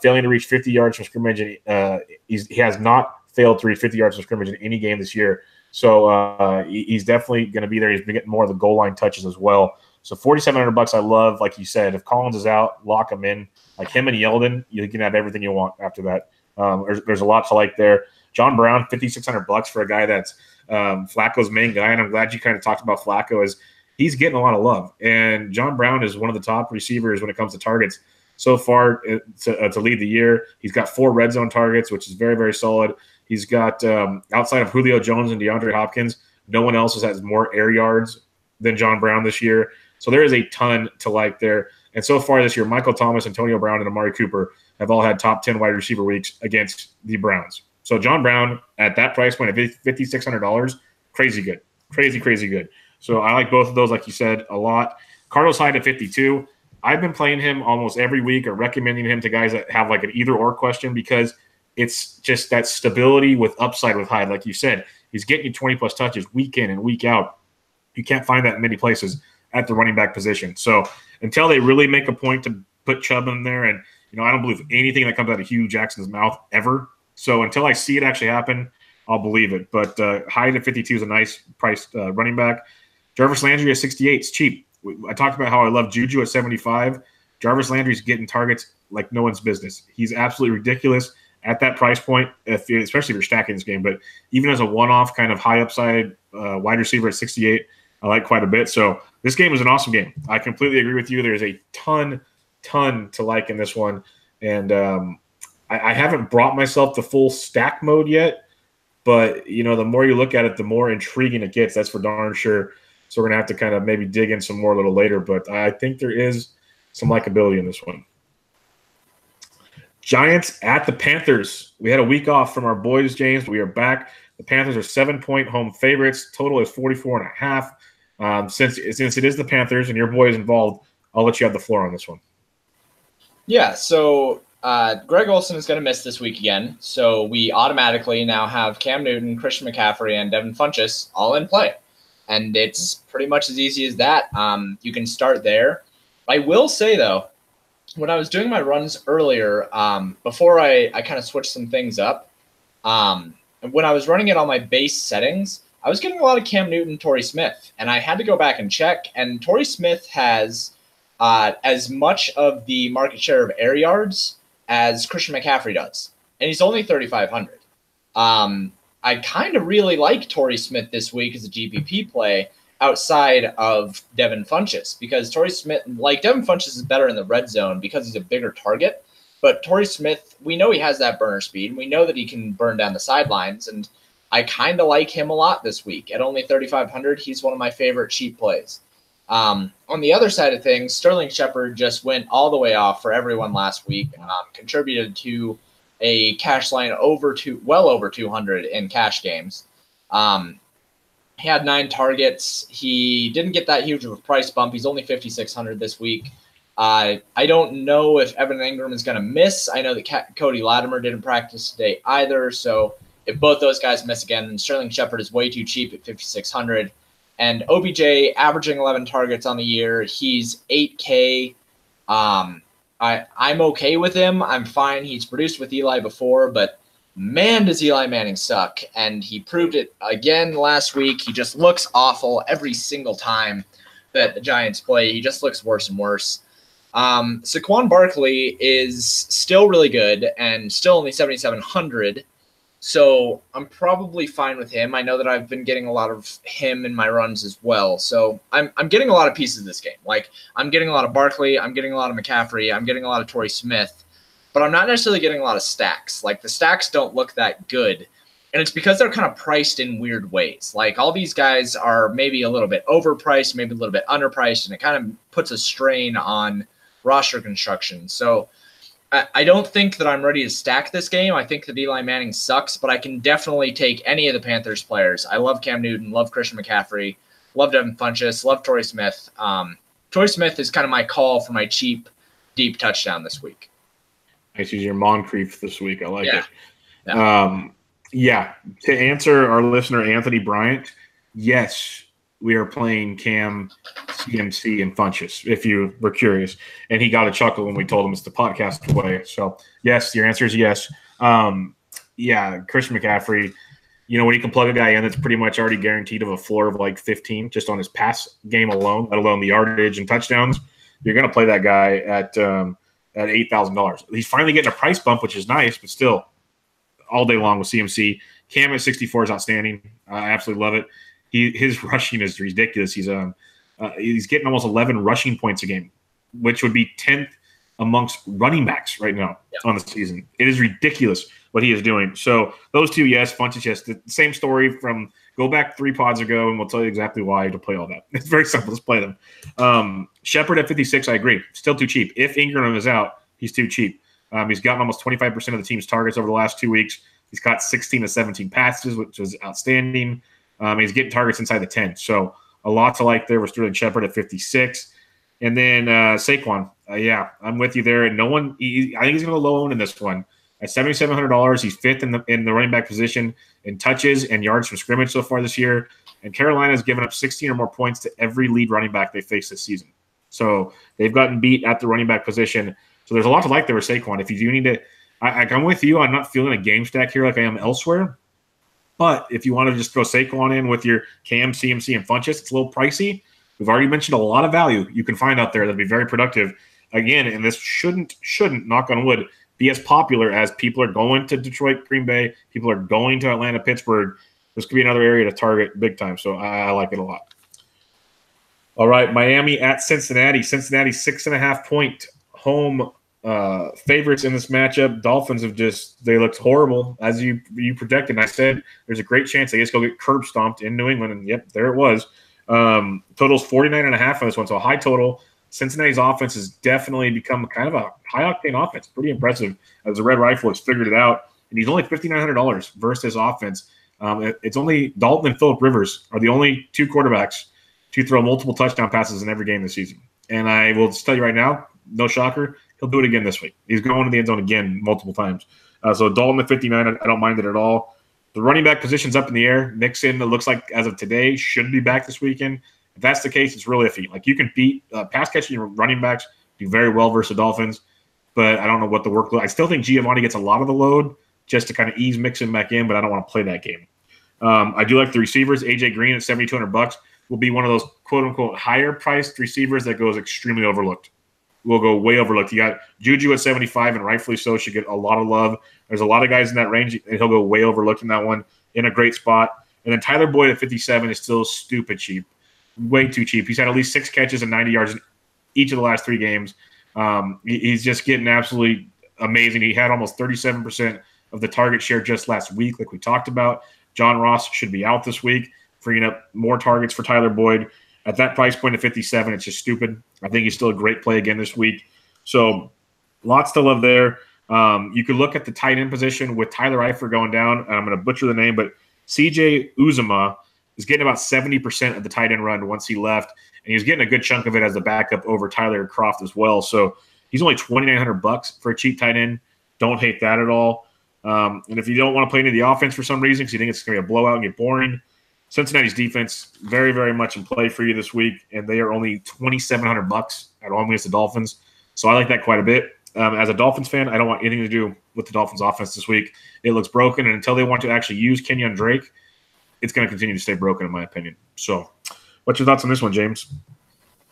Failing to reach 50 yards from scrimmage, and he has not failed to reach 50 yards from scrimmage in any game this year. So he's definitely going to be there. He's been getting more of the goal line touches as well. So $4,700 I love. Like you said, if Collins is out, lock him in. Like him and Yeldon, you can have everything you want after that. There's a lot to like there. John Brown, $5,600 for a guy that's Flacco's main guy, and I'm glad you kind of talked about Flacco as he's getting a lot of love. And John Brown is one of the top receivers when it comes to targets so far to lead the year. He's got 4 red zone targets, which is very, very solid. He's got, outside of Julio Jones and DeAndre Hopkins, no one else has more air yards than John Brown this year. So there is a ton to like there. And so far this year, Michael Thomas, Antonio Brown, and Amari Cooper have all had top 10 wide receiver weeks against the Browns. So John Brown at that price point of $5,600, crazy good. Crazy, crazy good. So I like both of those, like you said, a lot. Cardinals Hyde at 52. I've been playing him almost every week or recommending him to guys that have like an either-or question because it's just that stability with upside with Hyde. Like you said, he's getting you 20-plus touches week in and week out. You can't find that in many places at the running back position. So until they really make a point to put Chubb in there, and I don't believe anything that comes out of Hugh Jackson's mouth ever. So until I see it actually happen, I'll believe it. But Hyde at 52 is a nice priced running back. Jarvis Landry at 68 is cheap. I talked about how I love Juju at 75. Jarvis Landry's getting targets like no one's business. He's absolutely ridiculous at that price point, especially if you're stacking this game. But even as a one-off kind of high upside wide receiver at 68, I like quite a bit. So this game is an awesome game. I completely agree with you. There's a ton to like in this one. And I haven't brought myself to full stack mode yet. But, the more you look at it, the more intriguing it gets. That's for darn sure. So we're going to have to kind of maybe dig in some more a little later. But I think there is some likability in this one. Giants at the Panthers. We had a week off from our boys, James, but we are back. The Panthers are 7-point home favorites. Total is 44.5. Since it is the Panthers and your boy is involved, I'll let you have the floor on this one. Yeah, so Greg Olsen is going to miss this week again. So we automatically now have Cam Newton, Christian McCaffrey, and Devin Funchess all in play. And it's pretty much as easy as that. You can start there. I will say, though, when I was doing my runs earlier, before I kind of switched some things up, when I was running it on my base settings, I was getting a lot of Cam Newton, Torrey Smith, and I had to go back and check. And Torrey Smith has as much of the market share of air yards as Christian McCaffrey does, and he's only 3,500. I kind of really like Torrey Smith this week as a GPP play outside of Devin Funchess, because Torrey Smith, like Devin Funchess, is better in the red zone because he's a bigger target. But Torrey Smith, we know he has that burner speed, and we know that he can burn down the sidelines, and I kind of like him a lot this week. At only 3,500, he's one of my favorite cheap plays. On the other side of things, Sterling Shepard just went all the way off for everyone last week, contributed to a cash line well over 200 in cash games. He had 9 targets. He didn't get that huge of a price bump. He's only 5,600 this week. I don't know if Evan Ingram is going to miss. I know that Cody Latimer didn't practice today either. So if both those guys miss again, Sterling Shepard is way too cheap at 5,600. And OBJ averaging 11 targets on the year. He's 8K. I'm okay with him. I'm fine. He's produced with Eli before, but man, does Eli Manning suck. And he proved it again last week. He just looks awful every single time that the Giants play. He just looks worse and worse. Saquon Barkley is still really good and still only 7,700. So I'm probably fine with him. I know that I've been getting a lot of him in my runs as well. So I'm getting a lot of pieces of this game. Like, I'm getting a lot of Barkley. I'm getting a lot of McCaffrey. I'm getting a lot of Torrey Smith. But I'm not necessarily getting a lot of stacks. Like, the stacks don't look that good. And it's because they're kind of priced in weird ways. Like, all these guys are maybe a little bit overpriced, maybe a little bit underpriced, and it kind of puts a strain on roster construction. So I don't think that I'm ready to stack this game. I think that Eli Manning sucks, but I can definitely take any of the Panthers players. I love Cam Newton, love Christian McCaffrey, love Devin Funchess, love Torrey Smith. Torrey Smith is kind of my call for my cheap, deep touchdown this week. Nice using your Moncrief this week. I like it. Yeah. To answer our listener, Anthony Bryant, yes, we are playing Cam, CMC, and Funchess, if you were curious. And he got a chuckle when we told him it's the podcast way. So, yes, your answer is yes. Christian McCaffrey, when you can plug a guy in that's pretty much already guaranteed of a floor of like 15 just on his pass game alone, let alone the yardage and touchdowns, you're going to play that guy at $8,000. He's finally getting a price bump, which is nice, but still all day long with CMC. Cam at 64 is outstanding. I absolutely love it. His rushing is ridiculous. He's He's getting almost 11 rushing points a game, which would be 10th amongst running backs right now on the season. It is ridiculous what he is doing. So those two, yes. Funchess, yes. The same story from go back 3 pods ago, and we'll tell you exactly why to play all that. It's very simple. Let's play them. Shepard at 56, I agree. Still too cheap. If Ingram is out, he's too cheap. He's gotten almost 25% of the team's targets over the last 2 weeks. He's caught 16 to 17 passes, which is outstanding. He's getting targets inside the 10. So a lot to like there with Sterling Shepard at 56. And then Saquon. Yeah, I'm with you there. And I think he's going to go low own in this one. At $7,700, he's 5th in the running back position in touches and yards from scrimmage so far this year. And Carolina's given up 16 or more points to every lead running back they face this season. So they've gotten beat at the running back position. So there's a lot to like there with Saquon. If you do need to I'm with you. I'm not feeling a game stack here like I am elsewhere. But if you want to just throw Saquon in with your Cam, CMC, and Funchess, it's a little pricey. We've already mentioned a lot of value you can find out there that'd be very productive. Again, and this shouldn't, knock on wood, be as popular as people are going to Detroit, Green Bay, people are going to Atlanta, Pittsburgh. This could be another area to target big time. So I like it a lot. All right, Miami at Cincinnati. Cincinnati 6.5-point home favorites in this matchup. Dolphins they looked horrible as you predicted. And I said there's a great chance they just go get curb stomped in New England, and yep, there it was. Total's 49.5 on this one, so a high total. Cincinnati's offense has definitely become kind of a high-octane offense. Pretty impressive as the Red Rifle has figured it out. And he's only $5,900 versus his offense. It's only Dalton and Phillip Rivers are the only 2 quarterbacks to throw multiple touchdown passes in every game this season. And I will just tell you right now, no shocker, he'll do it again this week. He's going to the end zone again multiple times. So Dalton at 59, I don't mind it at all. The running back position's up in the air. Nixon, it looks like as of today, should be back this weekend. If that's the case, it's really iffy. Like you can beat pass catching running backs, do very well versus the Dolphins, but I don't know what the workload. I still think Giovanni gets a lot of the load just to kind of ease Mixon back in, but I don't want to play that game. I do like the receivers. AJ Green at $7,200 will be one of those quote unquote higher priced receivers that goes extremely overlooked. Will go way overlooked. You got Juju at 75, and rightfully so, should get a lot of love. There's a lot of guys in that range, and he'll go way overlooked in that one in a great spot. And then Tyler Boyd at 57 is still stupid cheap. Way too cheap. He's had at least 6 catches and 90 yards in each of the last 3 games. He's just getting absolutely amazing. He had almost 37% of the target share just last week, like we talked about. John Ross should be out this week, freeing up more targets for Tyler Boyd. At that price point of 57, it's just stupid. I think he's still a great play again this week. So lots to love there. You could look at the tight end position with Tyler Eifert going down. And I'm going to butcher the name, but CJ Uzomah is getting about 70% of the tight end run once he left. And he was getting a good chunk of it as a backup over Tyler Kroft as well. So he's only $2,900 for a cheap tight end. Don't hate that at all. And if you don't want to play any of the offense for some reason because you think it's going to be a blowout and get boring, Cincinnati's defense very, very much in play for you this week, and they are only $2,700 at home against the Dolphins. So I like that quite a bit. As a Dolphins fan, I don't want anything to do with the Dolphins' offense this week. It looks broken, and until they want to actually use Kenyon Drake, it's going to continue to stay broken, in my opinion. So, what's your thoughts on this one, James?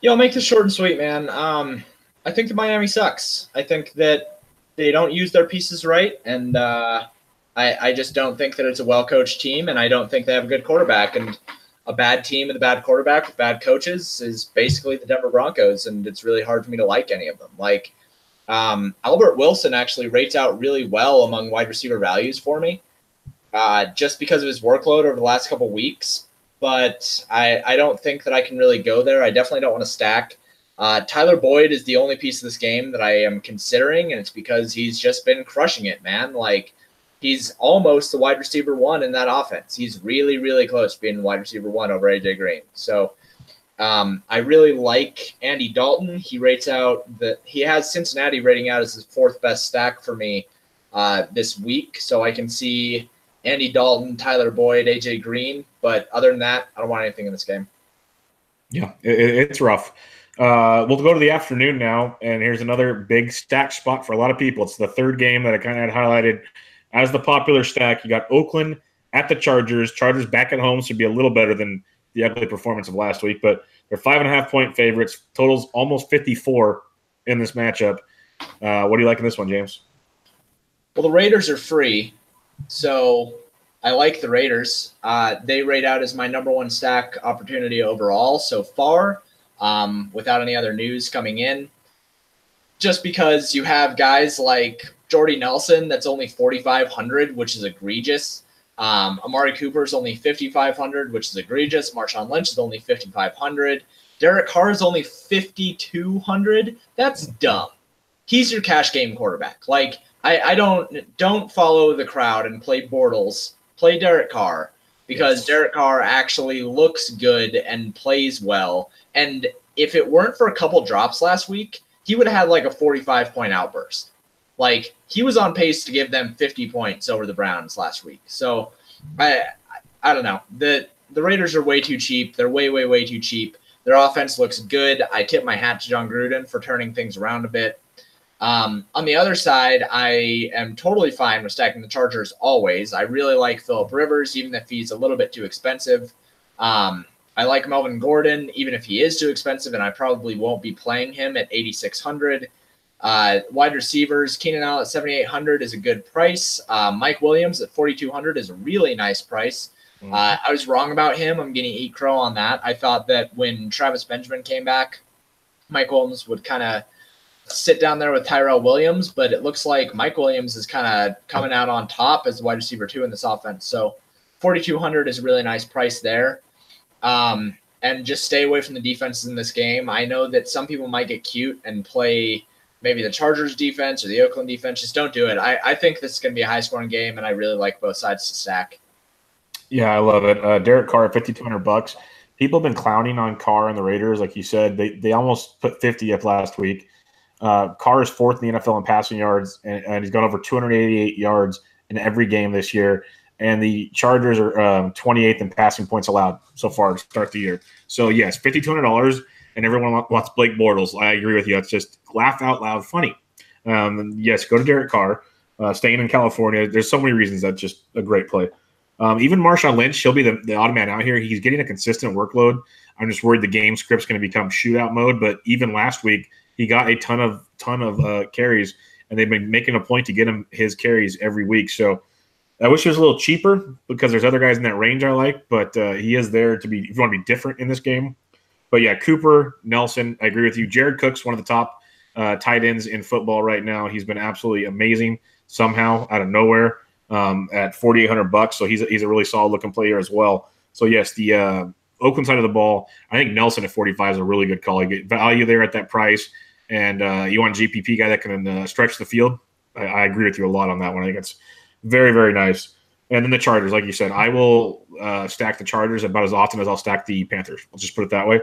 Yeah, I'll make this short and sweet, man. I think that Miami sucks. I think that they don't use their pieces right, and I just don't think that it's a well-coached team, and I don't think they have a good quarterback. And a bad team with a bad quarterback with bad coaches is basically the Denver Broncos, and it's really hard for me to like any of them. Like, Albert Wilson actually rates out really well among wide receiver values for me, just because of his workload over the last couple weeks. But I don't think that I can really go there. I definitely don't want to stack. Tyler Boyd is the only piece of this game that I am considering, and it's because he's just been crushing it, man. Like, he's almost the wide receiver 1 in that offense. He's really, really close to being wide receiver 1 over AJ Green. So I really like Andy Dalton. He has Cincinnati rating out as his 4th best stack for me this week. So I can see Andy Dalton, Tyler Boyd, AJ Green. But other than that, I don't want anything in this game. Yeah, it's rough. We'll go to the afternoon now, and here's another big stack spot for a lot of people. It's the 3rd game that I kind of had highlighted as the popular stack. You got Oakland at the Chargers. Chargers back at home should be a little better than the ugly performance of last week, but they're 5.5-point favorites. Totals almost 54 in this matchup. What do you like in this one, James? Well, the Raiders are free, so I like the Raiders. They rate out as my number 1 stack opportunity overall so far. without any other news coming in. Just because you have guys like Jordy Nelson, that's only 4,500, which is egregious. Amari Cooper's only 5,500, which is egregious. Marshawn Lynch is only 5,500. Derek Carr is only 5,200. That's dumb. He's your cash game quarterback. Like, I don't follow the crowd and play Bortles. Play Derek Carr because Derek Carr actually looks good and plays well. And if it weren't for a couple drops last week, he would have had like a 45-point outburst. Like, he was on pace to give them 50 points over the Browns last week. So, I don't know. The Raiders are way too cheap. They're way, way, way too cheap. Their offense looks good. I tip my hat to John Gruden for turning things around a bit. On the other side, I am totally fine with stacking the Chargers always. I really like Phillip Rivers, even if he's a little bit too expensive. I like Melvin Gordon, even if he is too expensive, and I probably won't be playing him at 8,600. Wide receivers, Keenan Allen at 7,800 is a good price. Mike Williams at 4,200 is a really nice price. I was wrong about him. I'm going to eat crow on that. I thought that when Travis Benjamin came back, Mike Williams would kind of sit down there with Tyrell Williams, but it looks like Mike Williams is kind of coming out on top as the wide receiver 2 in this offense. So 4,200 is a really nice price there. And just stay away from the defenses in this game. I know that some people might get cute and play maybe the Chargers defense or the Oakland defense. Just don't do it. I think this is going to be a high-scoring game, and I really like both sides to stack. Yeah, I love it. Derek Carr at $5,200. People have been clowning on Carr and the Raiders, like you said. They almost put 50 up last week. Carr is 4th in the NFL in passing yards, and he's gone over 288 yards in every game this year. And the Chargers are 28th in passing points allowed so far to start the year. So, yes, $5,200, and everyone wants Blake Bortles. I agree with you. It's just laugh out loud funny. Yes, go to Derek Carr. Staying in California, there's so many reasons that's just a great play. Even Marshawn Lynch, he'll be the odd man out here. He's getting a consistent workload. I'm just worried the game script's going to become shootout mode. But even last week, he got a ton of carries, and they've been making a point to get him his carries every week. So, I wish he was a little cheaper because there's other guys in that range I like, but he is there to be – if you want to be different in this game. But, yeah, Cooper, Nelson, I agree with you. Jared Cook's one of the top tight ends in football right now. He's been absolutely amazing somehow out of nowhere at $4,800. So he's a really solid-looking player as well. So, yes, the Oakland side of the ball, I think Nelson at 45 is a really good call. You get value there at that price, and you want a GPP guy that can stretch the field. I agree with you a lot on that one. I think it's very, very nice. And then the Chargers, like you said, I will stack the Chargers about as often as I'll stack the Panthers. I'll just put it that way.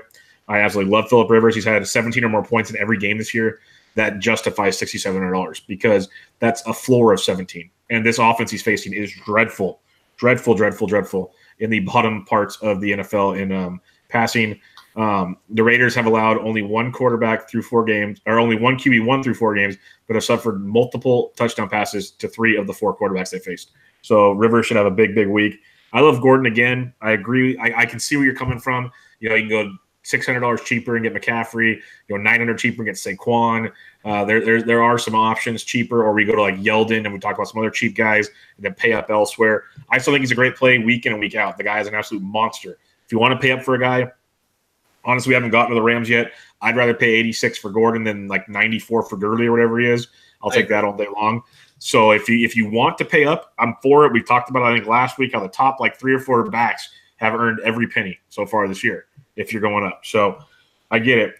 I absolutely love Phillip Rivers. He's had 17 or more points in every game this year. That justifies $6,700 because that's a floor of 17. And this offense he's facing is dreadful, dreadful, dreadful, dreadful in the bottom parts of the NFL in passing. The Raiders have allowed only one quarterback through 4 games, or only one QB1 through 4 games, but have suffered multiple touchdown passes to 3 of the 4 quarterbacks they faced. So Rivers should have a big, big week. I love Gordon again. I agree. I can see where you're coming from. You can go $600 cheaper and get McCaffrey. $900 cheaper and get Saquon. There are some options cheaper, or we go to like Yeldon and we talk about some other cheap guys and then pay up elsewhere. I still think he's a great play week in and week out. The guy is an absolute monster. If you want to pay up for a guy, honestly, we haven't gotten to the Rams yet. I'd rather pay 86 for Gordon than like 94 for Gurley or whatever he is. I'll take that all day long. So if you want to pay up, I'm for it. We talked about, I think, last week how the top like 3 or 4 backs have earned every penny so far this year if you're going up. So I get it.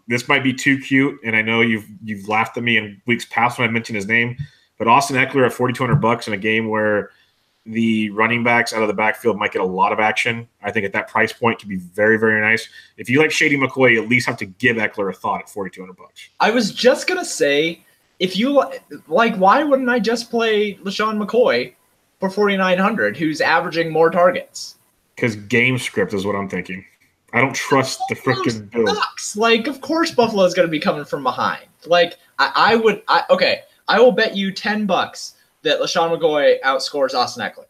This might be too cute, and I know you've laughed at me in weeks past when I mentioned his name, but Austin Eckler at $4,200 in a game where the running backs out of the backfield might get a lot of action. I think at that price point could be very, very nice. If you like Shady McCoy, you at least have to give Eckler a thought at $4,200. I was just going to say, if you like, why wouldn't I just play LaShawn McCoy for $4,900, who's averaging more targets? Because game script is what I'm thinking. I don't trust the freaking Bills. Like, of course Buffalo's going to be coming from behind. Like, I will bet you $10 that LaShawn McCoy outscores Austin Eckler.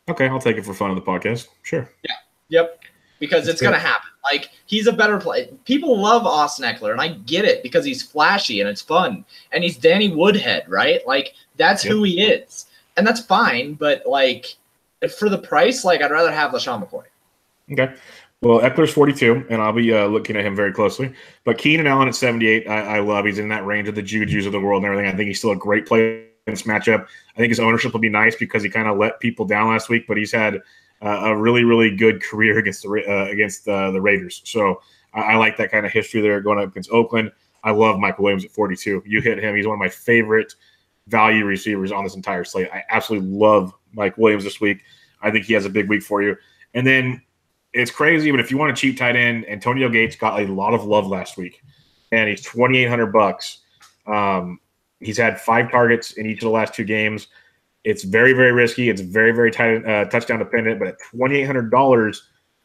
Okay, I'll take it for fun on the podcast. Sure. Yeah. Yep. Because it's going to happen. Like, he's a better player. People love Austin Eckler, and I get it because he's flashy and it's fun. And he's Danny Woodhead, right? Like, that's who he is. And that's fine, but, like, for the price, like, I'd rather have LaShawn McCoy. Okay. Well, Eckler's 42, and I'll be looking at him very closely. But Keenan Allen at 78, I love. He's in that range of the Jujus of the world and everything. I think he's still a great player in this matchup. I think his ownership will be nice because he kind of let people down last week, but he's had a really, really good career against the Raiders. So I like that kind of history there going up against Oakland. I love Michael Williams at 42. You hit him. He's one of my favorite value receivers on this entire slate. I absolutely love Mike Williams this week. I think he has a big week for you. And then it's crazy, but if you want a cheap tight end, Antonio Gates got a lot of love last week, and he's $2,800. He's had 5 targets in each of the last 2 games. It's very, very risky. It's very, very tight, touchdown dependent. But at $2,800,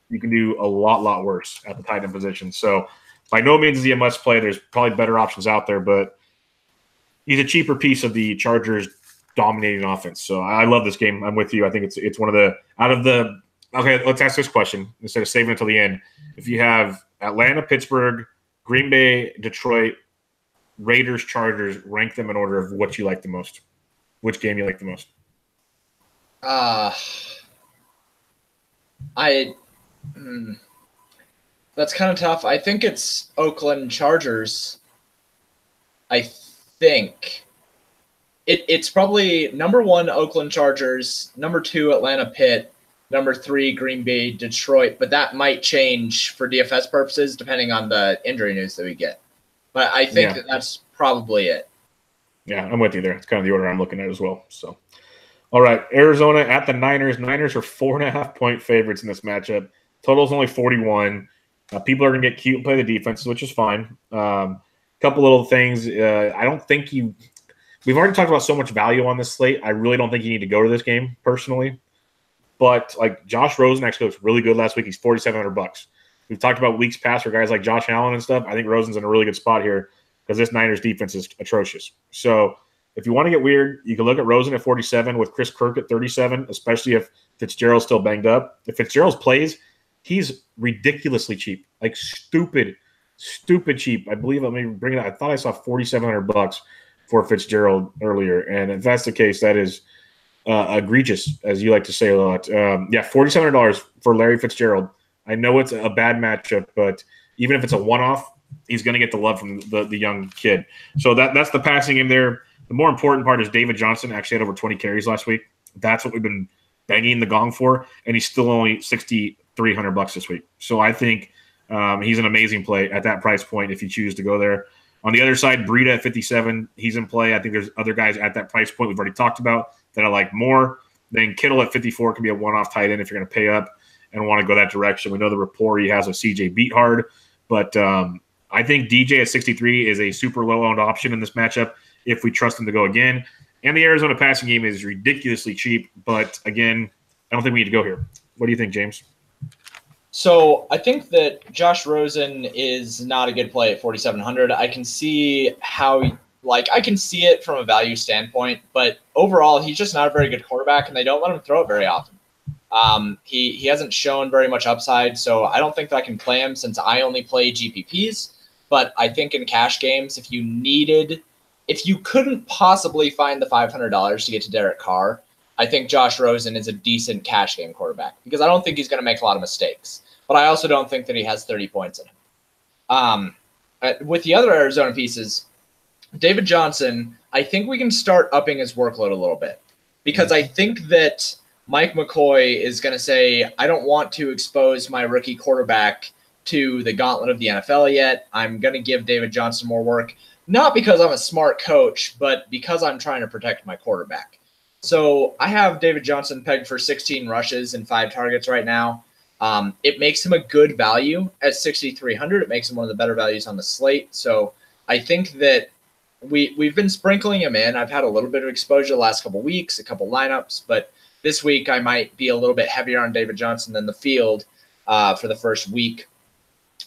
you can do a lot worse at the tight end position. So by no means is he a must play. There's probably better options out there, but he's a cheaper piece of the Chargers' dominating offense. So I love this game. I'm with you. I think it's one of the out of the. Okay, let's ask this question instead of saving it until the end. If you have Atlanta, Pittsburgh, Green Bay, Detroit, Raiders, Chargers, rank them in order of what you like the most. Which game you like the most? That's kind of tough. I think it's Oakland Chargers. I think it's probably number 1 Oakland Chargers, number 2 Atlanta Pitt, number 3 Green Bay Detroit, but that might change for DFS purposes depending on the injury news that we get. But I think that's probably it. Yeah, I'm with you there. It's kind of the order I'm looking at as well. So, all right, Arizona at the Niners. Niners are 4.5-point favorites in this matchup. Total's only 41. People are going to get cute and play the defense, which is fine. Couple little things. I don't think we've already talked about so much value on this slate. I really don't think you need to go to this game personally. But like Josh Rosen actually looks really good last week. He's $4,700. We've talked about weeks past for guys like Josh Allen and stuff. I think Rosen's in a really good spot here because this Niners defense is atrocious. So if you want to get weird, you can look at Rosen at 47 with Chris Kirk at 37, especially if Fitzgerald's still banged up. If Fitzgerald plays, he's ridiculously cheap, like stupid cheap. I believe I thought I saw $4,700 for Fitzgerald earlier, and if that's the case, that is egregious, as you like to say a lot. $4,700 for Larry Fitzgerald. I know it's a bad matchup, but even if it's a one-off, he's going to get the love from the young kid. So that's the passing game there. The more important part is David Johnson actually had over 20 carries last week. That's what we've been banging the gong for, and he's still only $6,300 this week. So I think he's an amazing play at that price point if you choose to go there. On the other side, Breida at 57, he's in play. I think there's other guys at that price point we've already talked about that I like more. Then Kittle at 54 can be a one-off tight end if you're going to pay up and want to go that direction. We know the rapport he has with CJ Beathard, but I think DJ at 63 is a super low-owned option in this matchup if we trust him to go again. And the Arizona passing game is ridiculously cheap, but again, I don't think we need to go here. What do you think, James? So I think that Josh Rosen is not a good play at 4,700. I can see I can see it from a value standpoint, but overall, he's just not a very good quarterback, and they don't let him throw it very often. He hasn't shown very much upside, so I don't think that I can play him since I only play GPPs. But I think in cash games, if you couldn't possibly find the $500 to get to Derek Carr, I think Josh Rosen is a decent cash game quarterback because I don't think he's going to make a lot of mistakes. But I also don't think that he has 30 points in him. With the other Arizona pieces, David Johnson, I think we can start upping his workload a little bit because I think that Mike McCoy is going to say, I don't want to expose my rookie quarterback to the gauntlet of the NFL yet. I'm going to give David Johnson more work, not because I'm a smart coach, but because I'm trying to protect my quarterback. So I have David Johnson pegged for 16 rushes and 5 targets right now. It makes him a good value at 6,300. It makes him one of the better values on the slate. So I think that we've been sprinkling him in. I've had a little bit of exposure the last couple weeks, a couple lineups, but this week I might be a little bit heavier on David Johnson than the field for the first week.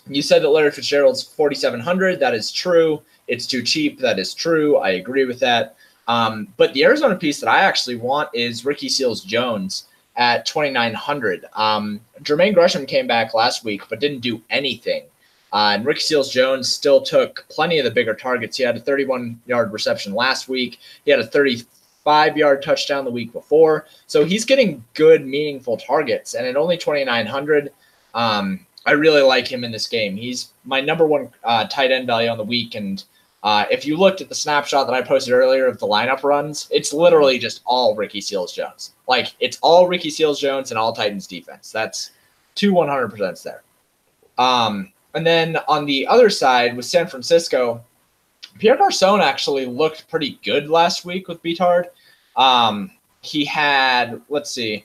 You said that Larry Fitzgerald's 4,700. That is true. It's too cheap. That is true. I agree with that. But the Arizona piece that I actually want is Ricky Seals-Jones at 2,900. Jermaine Gresham came back last week but didn't do anything. And Ricky Seals-Jones still took plenty of the bigger targets. He had a 31-yard reception last week. He had a 35-yard touchdown the week before. So he's getting good, meaningful targets. And at only 2,900, I really like him in this game. He's my number one tight end value on the week. And if you looked at the snapshot that I posted earlier of the lineup runs, it's literally just all Ricky Seals-Jones. Like, it's all Ricky Seals-Jones and all Titans defense. That's 100% there. And then on the other side with San Francisco, Pierre Garçon actually looked pretty good last week with Beatard. He had, let's see,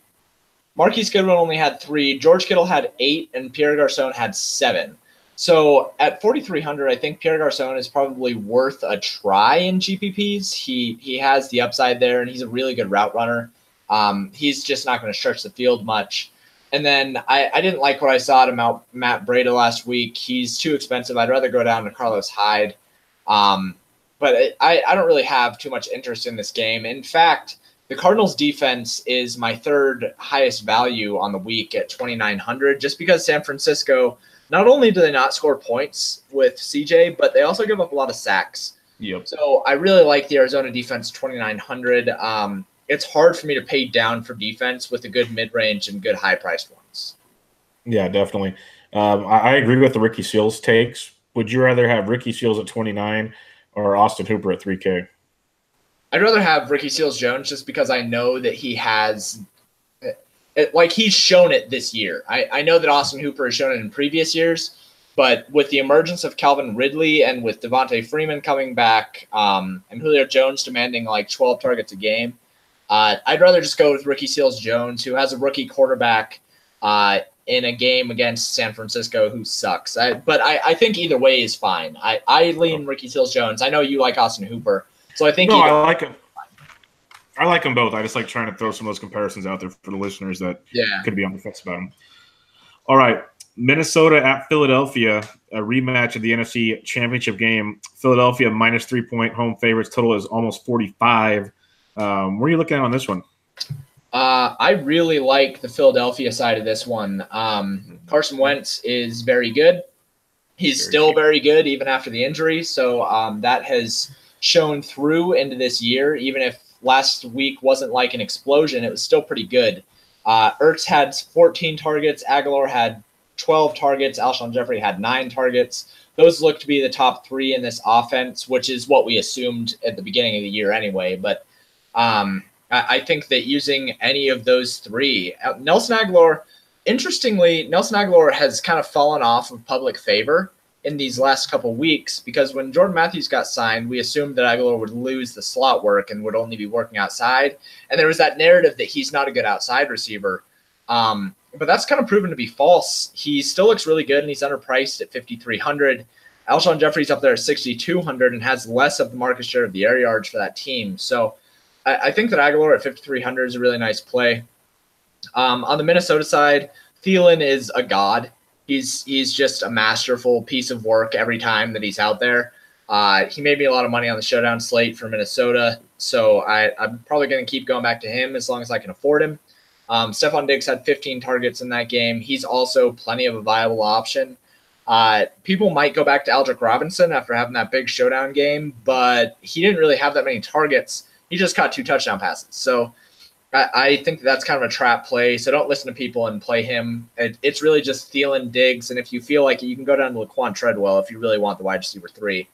Marquise Goodwin only had 3, George Kittle had 8, and Pierre Garçon had 7. So at 4,300, I think Pierre Garçon is probably worth a try in GPPs. He has the upside there, and he's a really good route runner. He's just not going to stretch the field much. And then I didn't like what I saw out of Matt Breida last week. He's too expensive. I'd rather go down to Carlos Hyde. But I don't really have too much interest in this game. In fact, the Cardinals defense is my third highest value on the week at 2,900, just because San Francisco, not only do they not score points with CJ, but they also give up a lot of sacks. Yep. So I really like the Arizona defense 2,900. It's hard for me to pay down for defense with a good mid-range and good high-priced ones. Yeah, definitely. I agree with the Ricky Seals takes. Would you rather have Ricky Seals at 29 or Austin Hooper at 3K? I'd rather have Ricky Seals-Jones just because I know that he has – like, he's shown it this year. I know that Austin Hooper has shown it in previous years, but with the emergence of Calvin Ridley and with Devontae Freeman coming back and Julio Jones demanding like 12 targets a game, I'd rather just go with Ricky Seals-Jones, who has a rookie quarterback in a game against San Francisco who sucks. But I think either way is fine. I lean Ricky Seals-Jones. I know you like Austin Hooper, so I think I like him. I like them both. I just like trying to throw some of those comparisons out there for the listeners that could be on the fence about them. All right, Minnesota at Philadelphia, a rematch of the NFC Championship game. Philadelphia minus 3-point home favorites. Total is almost 45. Where are you looking at on this one? I really like the Philadelphia side of this one. Carson Wentz is very good. He's still very good even after the injury. So that has shown through into this year. Even if last week wasn't like an explosion, it was still pretty good. Ertz had 14 targets. Aguilar had 12 targets. Alshon Jeffrey had 9 targets. Those look to be the top 3 in this offense, which is what we assumed at the beginning of the year anyway. But I think that using any of those 3, Nelson Aguilar, interestingly, Nelson Aguilar has kind of fallen off of public favor in these last couple weeks because when Jordan Matthews got signed, we assumed that Aguilar would lose the slot work and would only be working outside. And there was that narrative that he's not a good outside receiver. But that's kind of proven to be false. He still looks really good, and he's underpriced at 5,300. Alshon Jeffrey's up there at 6,200 and has less of the market share of the air yards for that team. So I think that Aguilar at 5,300 is a really nice play. On the Minnesota side, Thielen is a god. He's just a masterful piece of work every time that he's out there. He made me a lot of money on the showdown slate for Minnesota, so I'm probably going to keep going back to him as long as I can afford him. Stephon Diggs had 15 targets in that game. He's also plenty of a viable option. People might go back to Aldrick Robinson after having that big showdown game, but he didn't really have that many targets. He just caught 2 touchdown passes. So I think that's kind of a trap play. So don't listen to people and play him. It's really just Thielen, Diggs, and if you feel like it, you can go down to Laquan Treadwell if you really want the wide receiver 3.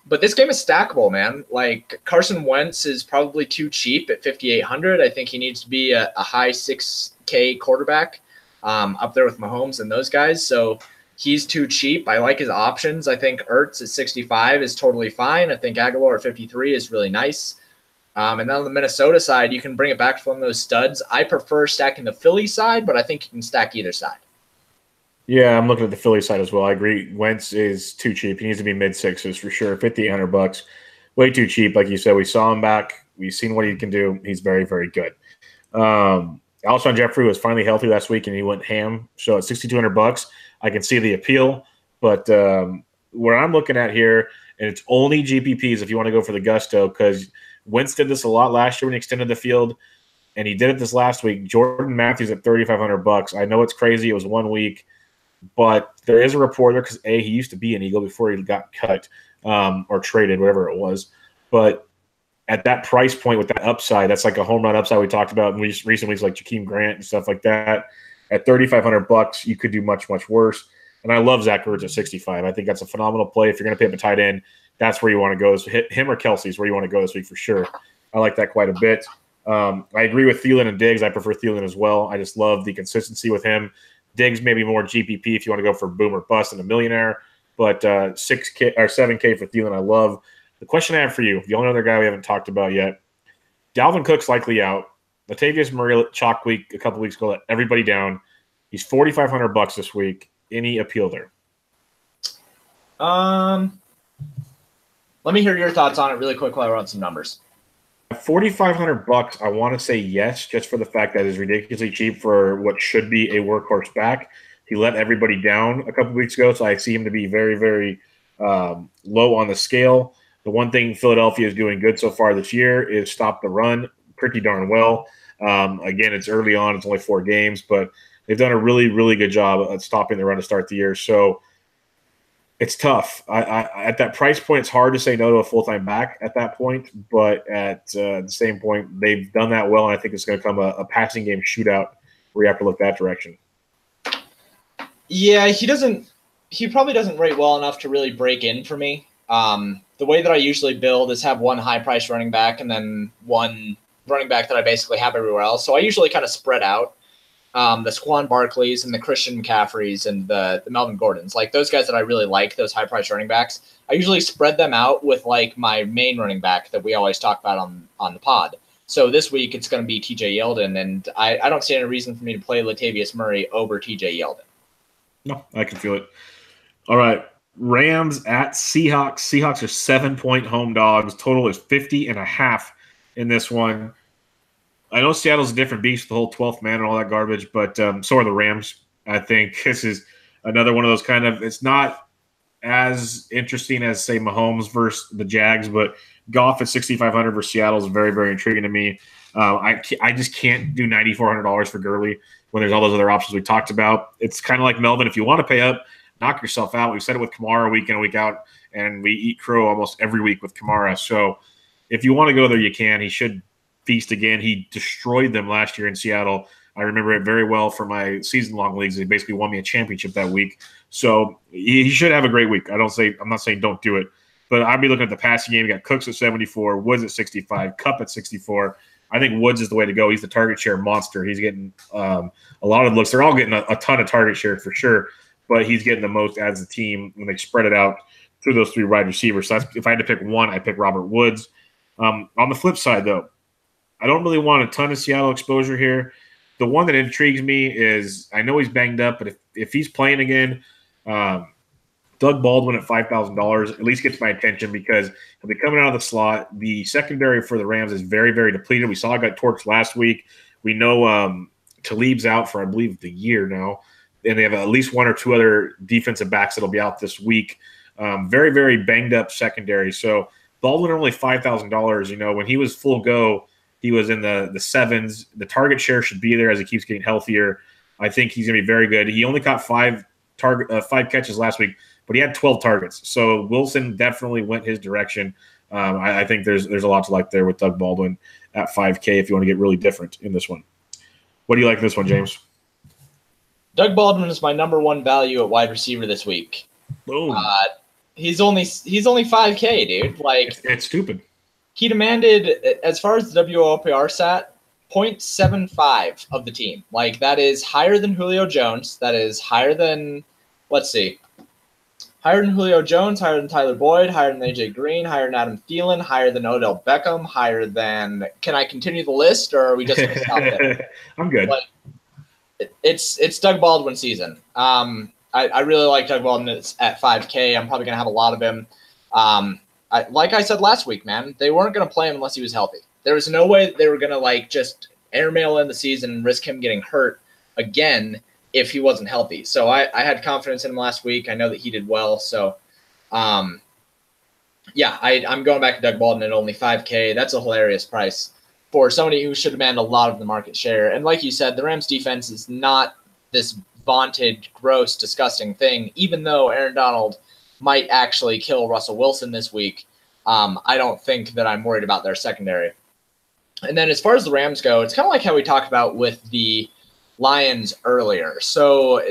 But this game is stackable, man. Like, Carson Wentz is probably too cheap at 5,800. I think he needs to be a high 6K quarterback up there with Mahomes and those guys. So he's too cheap. I like his options. I think Ertz at 65 is totally fine. I think Aguilar at 53 is really nice. And then on the Minnesota side, you can bring it back from those studs. I prefer stacking the Philly side, but I think you can stack either side. Yeah, I'm looking at the Philly side as well. I agree. Wentz is too cheap. He needs to be mid-6s for sure. $5,800, way too cheap. Like you said, we saw him back. We've seen what he can do. He's very, very good. Alshon Jeffrey was finally healthy last week, and he went ham. So at $6,200, I can see the appeal. But what I'm looking at here, and it's only GPPs if you want to go for the gusto, because Wentz did this a lot last year when he extended the field, and he did it this last week. Jordan Matthews at $3,500. I know it's crazy. It was 1 week. But there is a reporter because, he used to be an Eagle before he got cut or traded, whatever it was. But at that price point with that upside, that's like a home run upside we talked about in recent weeks, like Jakeem Grant and stuff like that. At $3,500, you could do much, much worse. And I love Zach Ertz at 65. I think that's a phenomenal play. If you're going to pay up a tight end, that's where you want to go. So hit him or Kelsey is where you want to go this week for sure. I like that quite a bit. I agree with Thielen and Diggs. I prefer Thielen as well. I just love the consistency with him. Diggs maybe more GPP if you want to go for boom or bust and a millionaire, but 6K or 7K for Thielen I love. The question I have for you, the only other guy we haven't talked about yet, Dalvin Cook's likely out. Latavius Murray chalk week a couple weeks ago let everybody down. He's $4,500 this week. Any appeal there? Let me hear your thoughts on it really quick while I run some numbers. At $4,500, I want to say yes, just for the fact that it's ridiculously cheap for what should be a workhorse back. He let everybody down a couple weeks ago, so I see him to be very, very low on the scale. The one thing Philadelphia is doing good so far this year is stop the run pretty darn well. Again, it's early on. It's only 4 games, but they've done a really, really good job at stopping the run to start the year. So it's tough. At that price point, it's hard to say no to a full-time back at that point. But at the same point, they've done that well, and I think it's going to come a passing game shootout where you have to look that direction. Yeah, he probably doesn't rate well enough to really break in for me. The way that I usually build is have one high-priced running back and then one running back that I basically have everywhere else. So I usually kind of spread out the Saquon Barkleys and the Christian McCaffreys and the Melvin Gordons. Like those guys that I really like, those high-priced running backs, I usually spread them out with like my main running back that we always talk about on the pod. So this week it's going to be TJ Yeldon, and I don't see any reason for me to play Latavius Murray over TJ Yeldon. No, I can feel it. All right. Rams at Seahawks. Seahawks are 7-point home dogs. Total is 50.5 in this one. I know Seattle's a different beast, the whole 12th man and all that garbage, but so are the Rams. I think this is another one of those kind of – it's not as interesting as, say, Mahomes versus the Jags, but Goff at 6,500 versus Seattle is very, very intriguing to me. I just can't do $9,400 for Gurley when there's all those other options we talked about. It's kind of like Melvin. If you want to pay up, knock yourself out. We've said it with Kamara week in, week out, and we eat crow almost every week with Kamara. So if you want to go there, you can. He should feast again. He destroyed them last year in Seattle. I remember it very well from my season-long leagues. He basically won me a championship that week. So he should have a great week. I'm not saying don't do it, but I'd be looking at the passing game. You got Cooks at 74, Woods at 65, Kupp at 64. I think Woods is the way to go. He's the target share monster. He's getting a lot of looks. They're all getting a ton of target share for sure, but he's getting the most as a team when they spread it out through those 3 wide receivers. So if I had to pick one, I'd pick Robert Woods. On the flip side, though, I don't really want a ton of Seattle exposure here. The one that intrigues me is I know he's banged up, but if he's playing again, Doug Baldwin at $5,000 at least gets my attention because he'll be coming out of the slot. The secondary for the Rams is very, very depleted. We saw it got torched last week. We know Talib's out for, I believe, the year now. And they have at least 1 or 2 other defensive backs that'll be out this week. Very, very banged up secondary. So Baldwin only $5,000. You know, when he was full go, he was in the 7s. The target share should be there as he keeps getting healthier. I think he's going to be very good. He only caught 5 catches last week, but he had 12 targets. So Wilson definitely went his direction. I think there's a lot to like there with Doug Baldwin at 5K if you want to get really different in this one. What do you like in this one, James? Doug Baldwin is my number 1 value at wide receiver this week. Boom. He's only 5K, dude. Like it's stupid. He demanded, as far as the WOPR stat, 0.75 of the team. Like that is higher than Julio Jones. That is higher than, higher than Julio Jones, higher than Tyler Boyd, higher than AJ Green, higher than Adam Thielen, higher than Odell Beckham, higher than. Can I continue the list, or are we just going to stop there? I'm good. Like, it's Doug Baldwin season. I really like Doug Baldwin at 5K. I'm probably going to have a lot of him. Like I said last week, man, they weren't going to play him unless he was healthy. There was no way they were going to like just airmail in the season and risk him getting hurt again if he wasn't healthy. So I had confidence in him last week. I know that he did well. So, yeah, I'm going back to Doug Baldwin at only 5K. That's a hilarious price for somebody who should demand a lot of the market share. And like you said, the Rams defense is not this vaunted, gross, disgusting thing, even though Aaron Donald might actually kill Russell Wilson this week. I don't think that I'm worried about their secondary. And then as far as the Rams go, it's kind of like how we talked about with the Lions earlier. So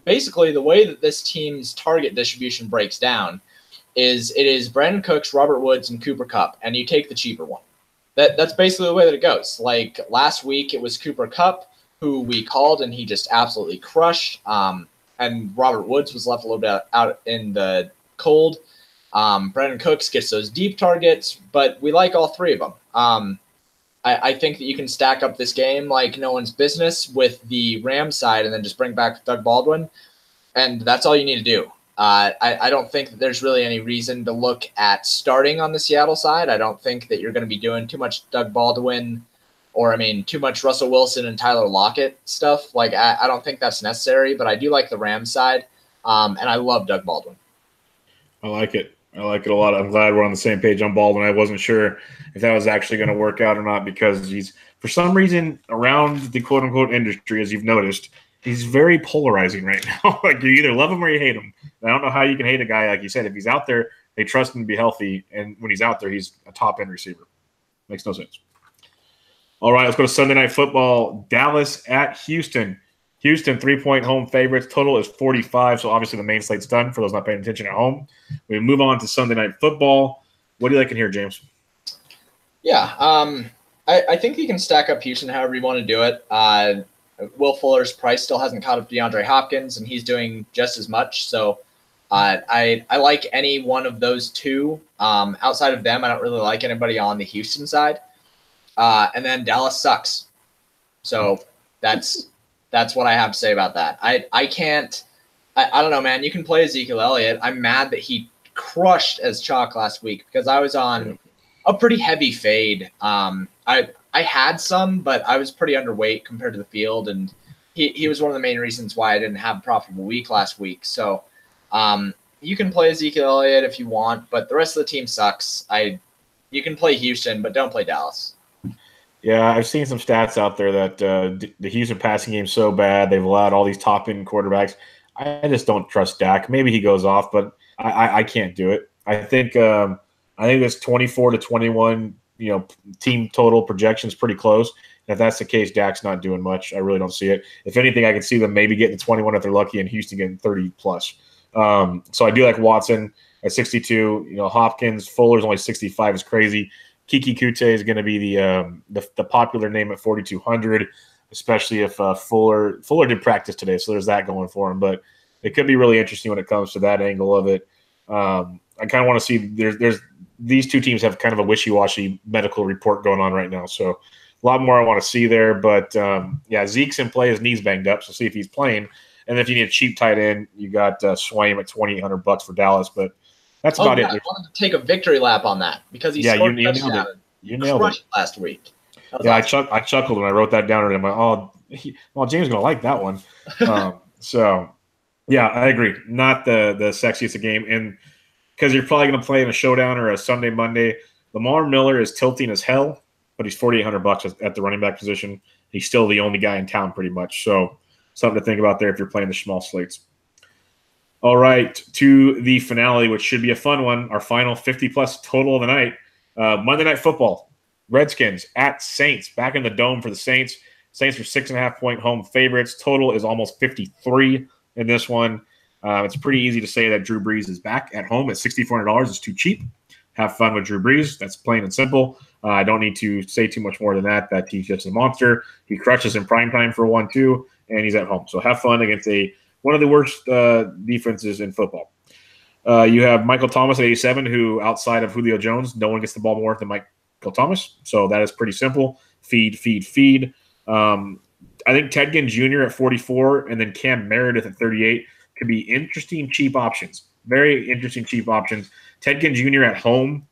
basically the way that this team's target distribution breaks down is it is Brandon Cooks, Robert Woods, and Cooper Kupp, and you take the cheaper one. That's basically the way that it goes. Like last week, it was Cooper Kupp, who we called, and he just absolutely crushed. And Robert Woods was left a little bit out in the cold. Brandon Cooks gets those deep targets, but we like all three of them. I think that you can stack up this game like no one's business with the Rams side and then just bring back Doug Baldwin, and that's all you need to do. I don't think that there's really any reason to look at starting on the Seattle side. I don't think that you're going to be doing too much Doug Baldwin or, too much Russell Wilson and Tyler Lockett stuff. Like, I don't think that's necessary, but I do like the Rams side, and I love Doug Baldwin. I like it. I like it a lot. I'm glad we're on the same page on Baldwin. I wasn't sure if that was actually going to work out or not because he's, for some reason, around the quote-unquote industry, as you've noticed, he's very polarizing right now. Like, you either love him or you hate him. And I don't know how you can hate a guy, like you said. If he's out there, they trust him to be healthy, and when he's out there, he's a top-end receiver. Makes no sense. All right, let's go to Sunday Night Football. Dallas at Houston. Houston, 3-point home favorites. Total is 45, so obviously the main slate's done for those not paying attention at home. We move on to Sunday Night Football. What do you like in here, James? Yeah, I think you can stack up Houston however you want to do it. Will Fuller's price still hasn't caught up to DeAndre Hopkins, and he's doing just as much. So I like any one of those two. Outside of them, I don't really like anybody on the Houston side. And then Dallas sucks. So that's what I have to say about that. I don't know, man. You can play Ezekiel Elliott. I'm mad that he crushed as chalk last week because I was on a pretty heavy fade. I had some, but I was pretty underweight compared to the field, and he was one of the main reasons why I didn't have a profitable week last week. So you can play Ezekiel Elliott if you want, but the rest of the team sucks. You can play Houston, but don't play Dallas. Yeah, I've seen some stats out there that the Houston passing game is so bad. They've allowed all these top-end quarterbacks. I just don't trust Dak. Maybe he goes off, but I can't do it. I think this 24-21, team total projection is pretty close. And if that's the case, Dak's not doing much. I really don't see it. If anything, I can see them maybe getting 21 if they're lucky, and Houston getting 30+. So I do like Watson at 62. Hopkins, Fuller's only 65 is crazy. Kiki Kute is going to be the popular name at 4,200, especially if Fuller did practice today, so there's that going for him. But it could be really interesting when it comes to that angle of it. I kind of want to see there's these two teams have kind of a wishy-washy medical report going on right now, so a lot more I want to see there. But Zeke's in play. His knee's banged up, so see if he's playing. And if you need a cheap tight end, you got Swaim at $2,800 for Dallas, but. That's about it. I wanted to take a victory lap on that because he scored you nailed it. You nailed it last week. Yeah, awesome. I chuckled when I wrote that down, and I'm like, James is going to like that one. So, yeah, I agree. Not the sexiest of game, and because you're probably going to play in a showdown or a Sunday, Monday. Lamar Miller is tilting as hell, but he's $4,800 at the running back position. He's still the only guy in town, pretty much. So, something to think about there if you're playing the small slates. All right, to the finale, which should be a fun one, our final 50-plus total of the night. Monday Night Football, Redskins at Saints, back in the Dome for the Saints. Saints are 6.5-point home favorites. Total is almost 53 in this one. It's pretty easy to say that Drew Brees is back at home at $6,400. It's too cheap. Have fun with Drew Brees. That's plain and simple. I don't need to say too much more than that. That he's just a monster. He crushes in primetime for 1-2, and he's at home. So have fun against one of the worst defenses in football. You have Michael Thomas at 87, who outside of Julio Jones, no one gets the ball more than Michael Thomas. So that is pretty simple. Feed. I think Ted Ginn Jr. at 44 and then Cam Meredith at 38 could be interesting, cheap options. Very interesting, cheap options. Ted Ginn Jr. at home,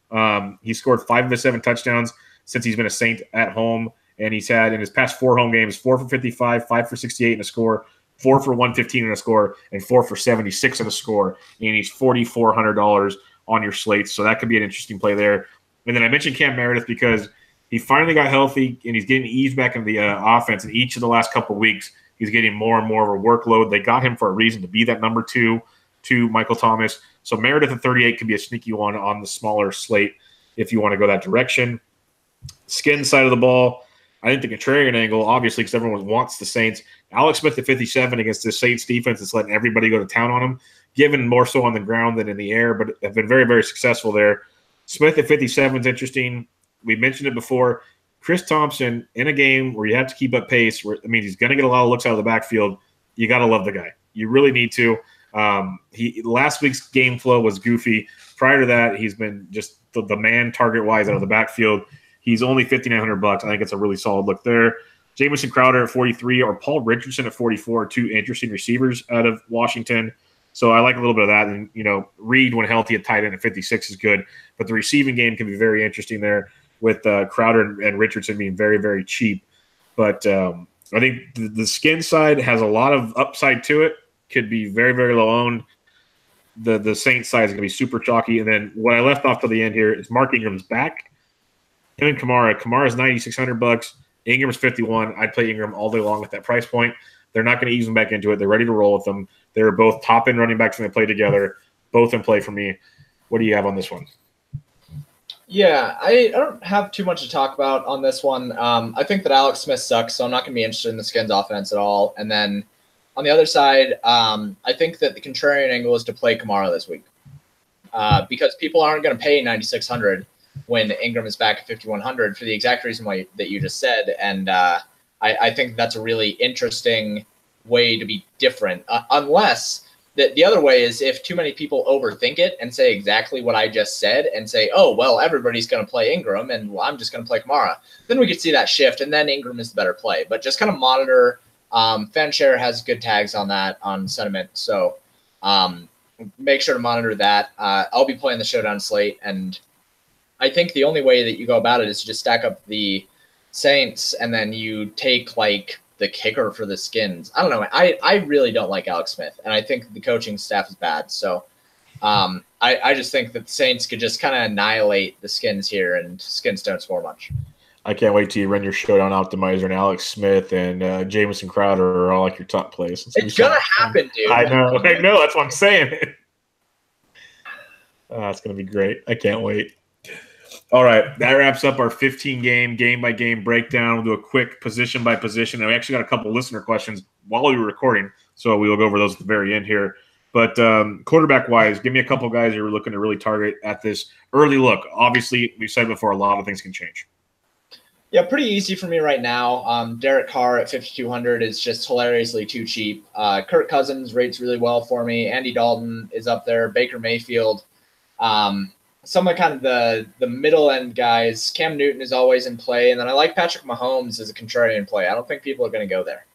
he scored 5 of his 7 touchdowns since he's been a Saint at home. And he's had in his past 4 home games, 4 for 55, 5 for 68 in a score, 4 for 115 in a score, and 4 for 76 in a score. And he's $4,400 on your slates. So that could be an interesting play there. And then I mentioned Cam Meredith because he finally got healthy and he's getting eased back into the offense. And each of the last couple of weeks, he's getting more and more of a workload. They got him for a reason to be that number 2 to Michael Thomas. So Meredith at 38 could be a sneaky one on the smaller slate if you want to go that direction. Skin side of the ball, I think the contrarian angle, obviously, because everyone wants the Saints. Alex Smith at 57 against the Saints defense is letting everybody go to town on him, given more so on the ground than in the air, but have been very, very successful there. Smith at 57 is interesting. We mentioned it before. Chris Thompson in a game where you have to keep up pace, where I mean he's going to get a lot of looks out of the backfield. You got to love the guy. You really need to. Last week's game flow was goofy. Prior to that, he's been just the man target-wise out of the backfield. He's only $5,900. I think it's a really solid look there. Jamison Crowder at 43 or Paul Richardson at 44 are two interesting receivers out of Washington. So I like a little bit of that. And, Reed, when healthy at tight end at 56 is good. But the receiving game can be very interesting there with Crowder and Richardson being very, very cheap. But I think the skin side has a lot of upside to it. Could be very, very low owned. The Saints side is going to be super chalky. And then what I left off to the end here is Mark Ingram's back. Him and Kamara. Kamara's $9,600. Ingram's 51. I'd play Ingram all day long at that price point. They're not going to ease them back into it. They're ready to roll with them. They're both top-end running backs when they play together. Both in play for me. What do you have on this one? Yeah, I don't have too much to talk about on this one. I think that Alex Smith sucks, so I'm not going to be interested in the Skins offense at all. And then on the other side, I think that the contrarian angle is to play Kamara this week because people aren't going to pay $9,600 when Ingram is back at $5,100 for the exact reason why that you just said. And I think that's a really interesting way to be different, unless the other way is if too many people overthink it and say exactly what I just said and say, oh, well, everybody's going to play Ingram and well, I'm just going to play Kamara. Then we could see that shift, and then Ingram is the better play. But just kind of monitor. FanShare has good tags on that on sentiment, so make sure to monitor that. I'll be playing the showdown slate, and I think the only way that you go about it is to just stack up the Saints, and then you take like the kicker for the Skins. I don't know. I really don't like Alex Smith, and I think the coaching staff is bad. So I just think that the Saints could just kind of annihilate the Skins here, and Skins don't score much. I can't wait till you run your showdown optimizer, and Alex Smith and Jamison Crowder are all like your top plays. It's gonna happen, dude. I know. That's what I'm saying. It's gonna be great. I can't wait. All right, that wraps up our game-by-game breakdown. We'll do a quick position by position, and we actually got a couple listener questions while we were recording, so we will go over those at the very end here. But quarterback-wise, give me a couple guys you're looking to really target at this early look. Obviously, we said before, a lot of things can change. Yeah, pretty easy for me right now. Derek Carr at 5,200 is just hilariously too cheap. Kirk Cousins rates really well for me. Andy Dalton is up there. Baker Mayfield. Some of kind of the middle end guys. Cam Newton is always in play, and then I like Patrick Mahomes as a contrarian play. I don't think people are going to go there.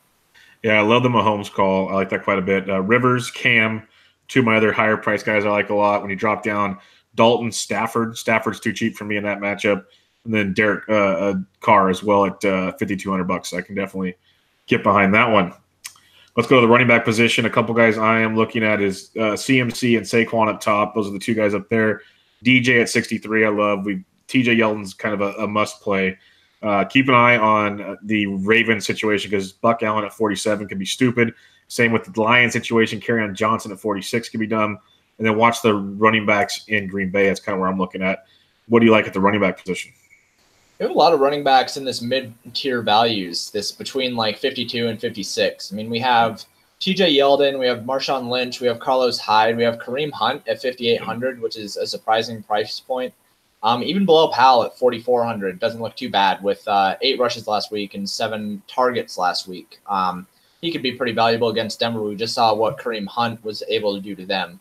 Yeah, I love the Mahomes call. I like that quite a bit. Rivers, Cam, two of my other higher price guys I like a lot. When you drop down, Dalton, Stafford. Stafford's too cheap for me in that matchup. And then Derek Carr as well at $5,200. I can definitely get behind that one. Let's go to the running back position. A couple guys I am looking at is CMC and Saquon up top. Those are the two guys up there. DJ at 63, I love. TJ Yeldon's kind of a must play. Keep an eye on the Ravens situation because Buck Allen at 47 can be stupid. Same with the Lions situation. Kerryon Johnson at 46 can be dumb. And then watch the running backs in Green Bay. That's kind of where I'm looking at. What do you like at the running back position? We have a lot of running backs in this mid-tier values, this between like 52 and 56. I mean, we have TJ Yeldon, we have Marshawn Lynch, we have Carlos Hyde, we have Kareem Hunt at 5,800, which is a surprising price point. Even below Powell at 4,400 doesn't look too bad with 8 rushes last week and 7 targets last week. He could be pretty valuable against Denver. We just saw what Kareem Hunt was able to do to them.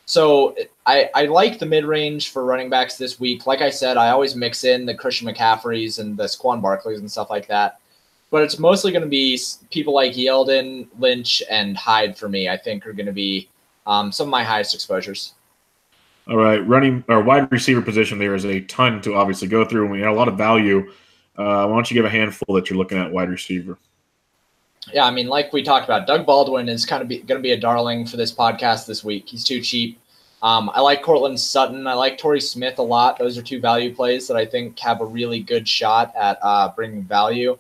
So I like the mid-range for running backs this week. Like I said, I always mix in the Christian McCaffreys and the Saquon Barkleys and stuff like that. But it's mostly going to be people like Yeldon, Lynch, and Hyde for me, I think, are going to be some of my highest exposures. All right. Running or wide receiver position, there is a ton to obviously go through, and we have a lot of value. Why don't you give a handful that you're looking at wide receiver? Yeah, I mean, like we talked about, Doug Baldwin is kind of going to be a darling for this podcast this week. He's too cheap. I like Cortland Sutton. I like Torrey Smith a lot. Those are two value plays that I think have a really good shot at bringing value.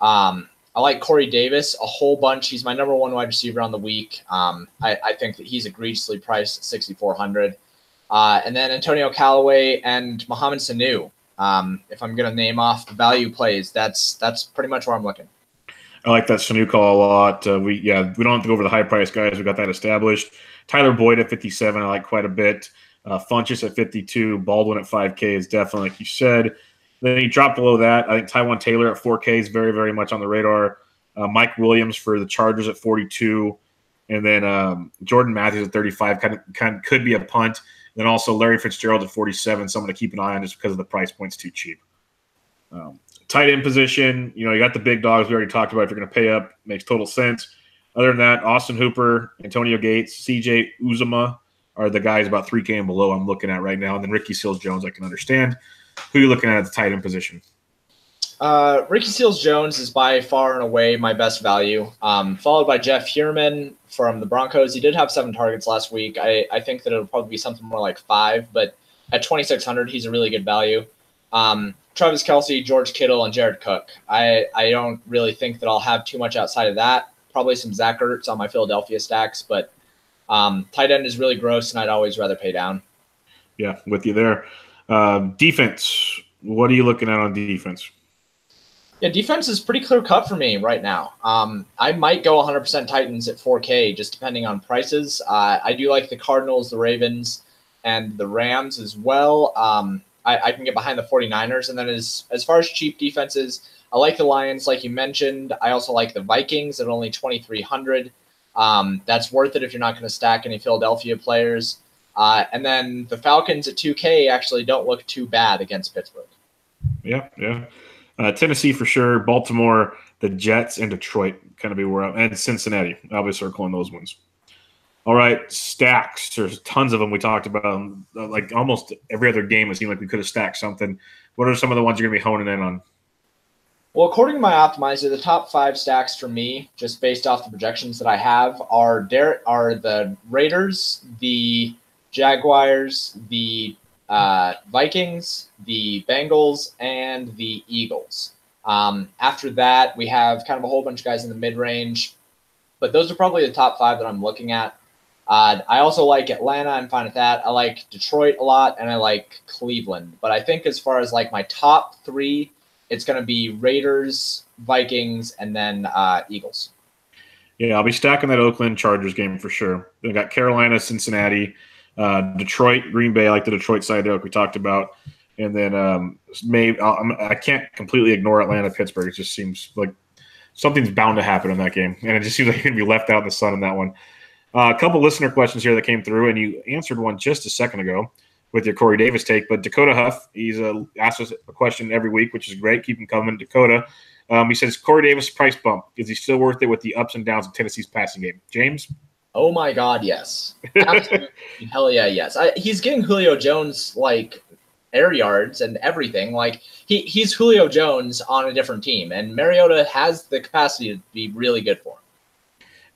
I like Corey Davis a whole bunch. He's my number one wide receiver on the week. I think that he's egregiously priced at 6,400. And then Antonio Callaway and Mohamed Sanu If I'm going to name off the value plays, that's pretty much where I'm looking. I like that Sanu call a lot. We don't have to go over the high price guys. We got that established. Tyler Boyd at 57, I like quite a bit. Funchess at 52, Baldwin at 5K is definitely, like you said. Then he dropped below that. I think Tywan Taylor at 4K is very, very much on the radar. Mike Williams for the Chargers at 42. And then Jordan Matthews at 35 kind of could be a punt. Then also Larry Fitzgerald at 47, someone to keep an eye on just because of the price point's too cheap. Tight end position, you got the big dogs we already talked about. If you're going to pay up, makes total sense. Other than that, Austin Hooper, Antonio Gates, CJ Uzomah are the guys about 3K and below I'm looking at right now. And then Ricky Seals-Jones I can understand. Who are you looking at the tight end position? Ricky Seals-Jones is by far and away my best value, followed by Jeff Heuerman from the Broncos. He did have 7 targets last week. I think that it'll probably be something more like 5, but at 2,600, he's a really good value. Travis Kelce, George Kittle, and Jared Cook. I don't really think that I'll have too much outside of that. Probably some Zach Ertz on my Philadelphia stacks, but tight end is really gross, and I'd always rather pay down. Yeah, with you there. Defense, what are you looking at on defense? Yeah, defense is pretty clear cut for me right now. I might go 100% Titans at 4K, just depending on prices. I do like the Cardinals, the Ravens, and the Rams as well. I can get behind the 49ers. And then as far as cheap defenses, I like the Lions, like you mentioned. I also like the Vikings at only 2,300. That's worth it if you're not going to stack any Philadelphia players. And then the Falcons at 2K actually don't look too bad against Pittsburgh. Yeah. Tennessee for sure. Baltimore, the Jets, and Detroit kind of be where I'm, and Cincinnati. I'll be circling those ones. All right, stacks. There's tons of them we talked about. Like almost every other game, it seemed like we could have stacked something. What are some of the ones you're going to be honing in on? Well, according to my optimizer, the top 5 stacks for me, just based off the projections that I have, are the Raiders, the Jaguars, the Vikings, the Bengals, and the Eagles. After that, we have kind of a whole bunch of guys in the mid-range, but those are probably the top 5 that I'm looking at. I also like Atlanta. I'm fine with that. I like Detroit a lot, and I like Cleveland. But I think as far as like my top 3, it's going to be Raiders, Vikings, and then Eagles. Yeah, I'll be stacking that Oakland Chargers game for sure. They got Carolina, Cincinnati, Detroit, Green Bay. I like the Detroit side there, like we talked about. And then I can't completely ignore Atlanta, Pittsburgh. It just seems like something's bound to happen in that game. And it just seems like you're going to be left out in the sun in that one. A couple listener questions here that came through, and you answered one just a second ago with your Corey Davis take. But Dakota Huff, he's asked us a question every week, which is great. Keep him coming. Dakota, he says, Corey Davis price bump. Is he still worth it with the ups and downs of Tennessee's passing game? James? Oh, my God, yes. Absolutely. Hell yeah, yes. He's getting Julio Jones, like, air yards and everything. Like, he's Julio Jones on a different team, and Mariota has the capacity to be really good for him.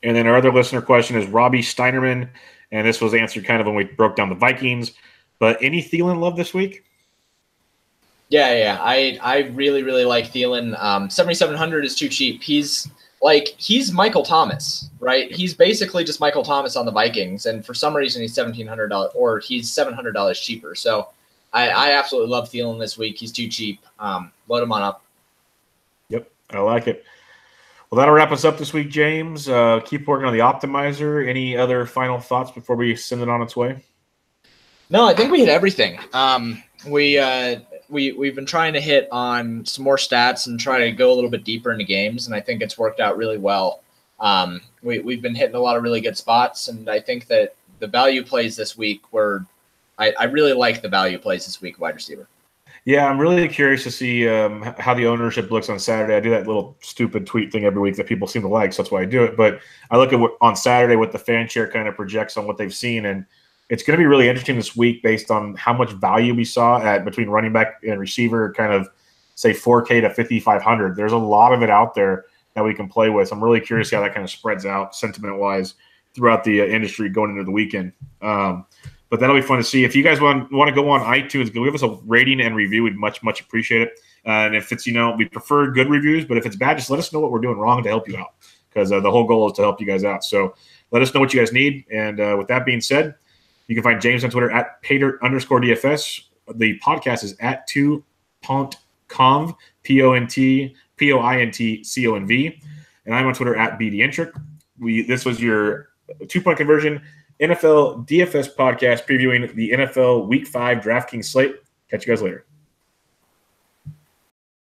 And then our other listener question is Robbie Steinerman, and this was answered kind of when we broke down the Vikings. But any Thielen love this week? Yeah. I really, really like Thielen. 7,700 is too cheap. He's Michael Thomas, right? He's basically just Michael Thomas on the Vikings, and for some reason he's $1,700 or he's $700 cheaper. So I absolutely love Thielen this week. He's too cheap. Load him on up. Yep, I like it. Well, that'll wrap us up this week, James. Keep working on the optimizer. Any other final thoughts before we send it on its way? No, I think we hit everything. We've been trying to hit on some more stats and try to go a little bit deeper into games, and I think it's worked out really well. We've been hitting a lot of really good spots, and I think that the value plays this week I really like the value plays this week, wide receiver. Yeah, I'm really curious to see how the ownership looks on Saturday. I do that little stupid tweet thing every week that people seem to like, so that's why I do it. But I look at on Saturday what the fan share kind of projects on what they've seen, and it's going to be really interesting this week based on how much value we saw at between running back and receiver, kind of say 4K to 5,500. There's a lot of it out there that we can play with. I'm really curious how that kind of spreads out sentiment-wise throughout the industry going into the weekend. But that'll be fun to see. If you guys want to go on iTunes, give us a rating and review. We'd much appreciate it. And if it's, we prefer good reviews, but if it's bad, just let us know what we're doing wrong to help you out, because the whole goal is to help you guys out. So let us know what you guys need. And with that being said, you can find James on Twitter at Pater_DFS. The podcast is at 2 Pontconv, POINTCONV, and I'm on Twitter at BDintric. This was your 2-point conversion NFL DFS podcast previewing the NFL Week 5 DraftKings slate. Catch you guys later.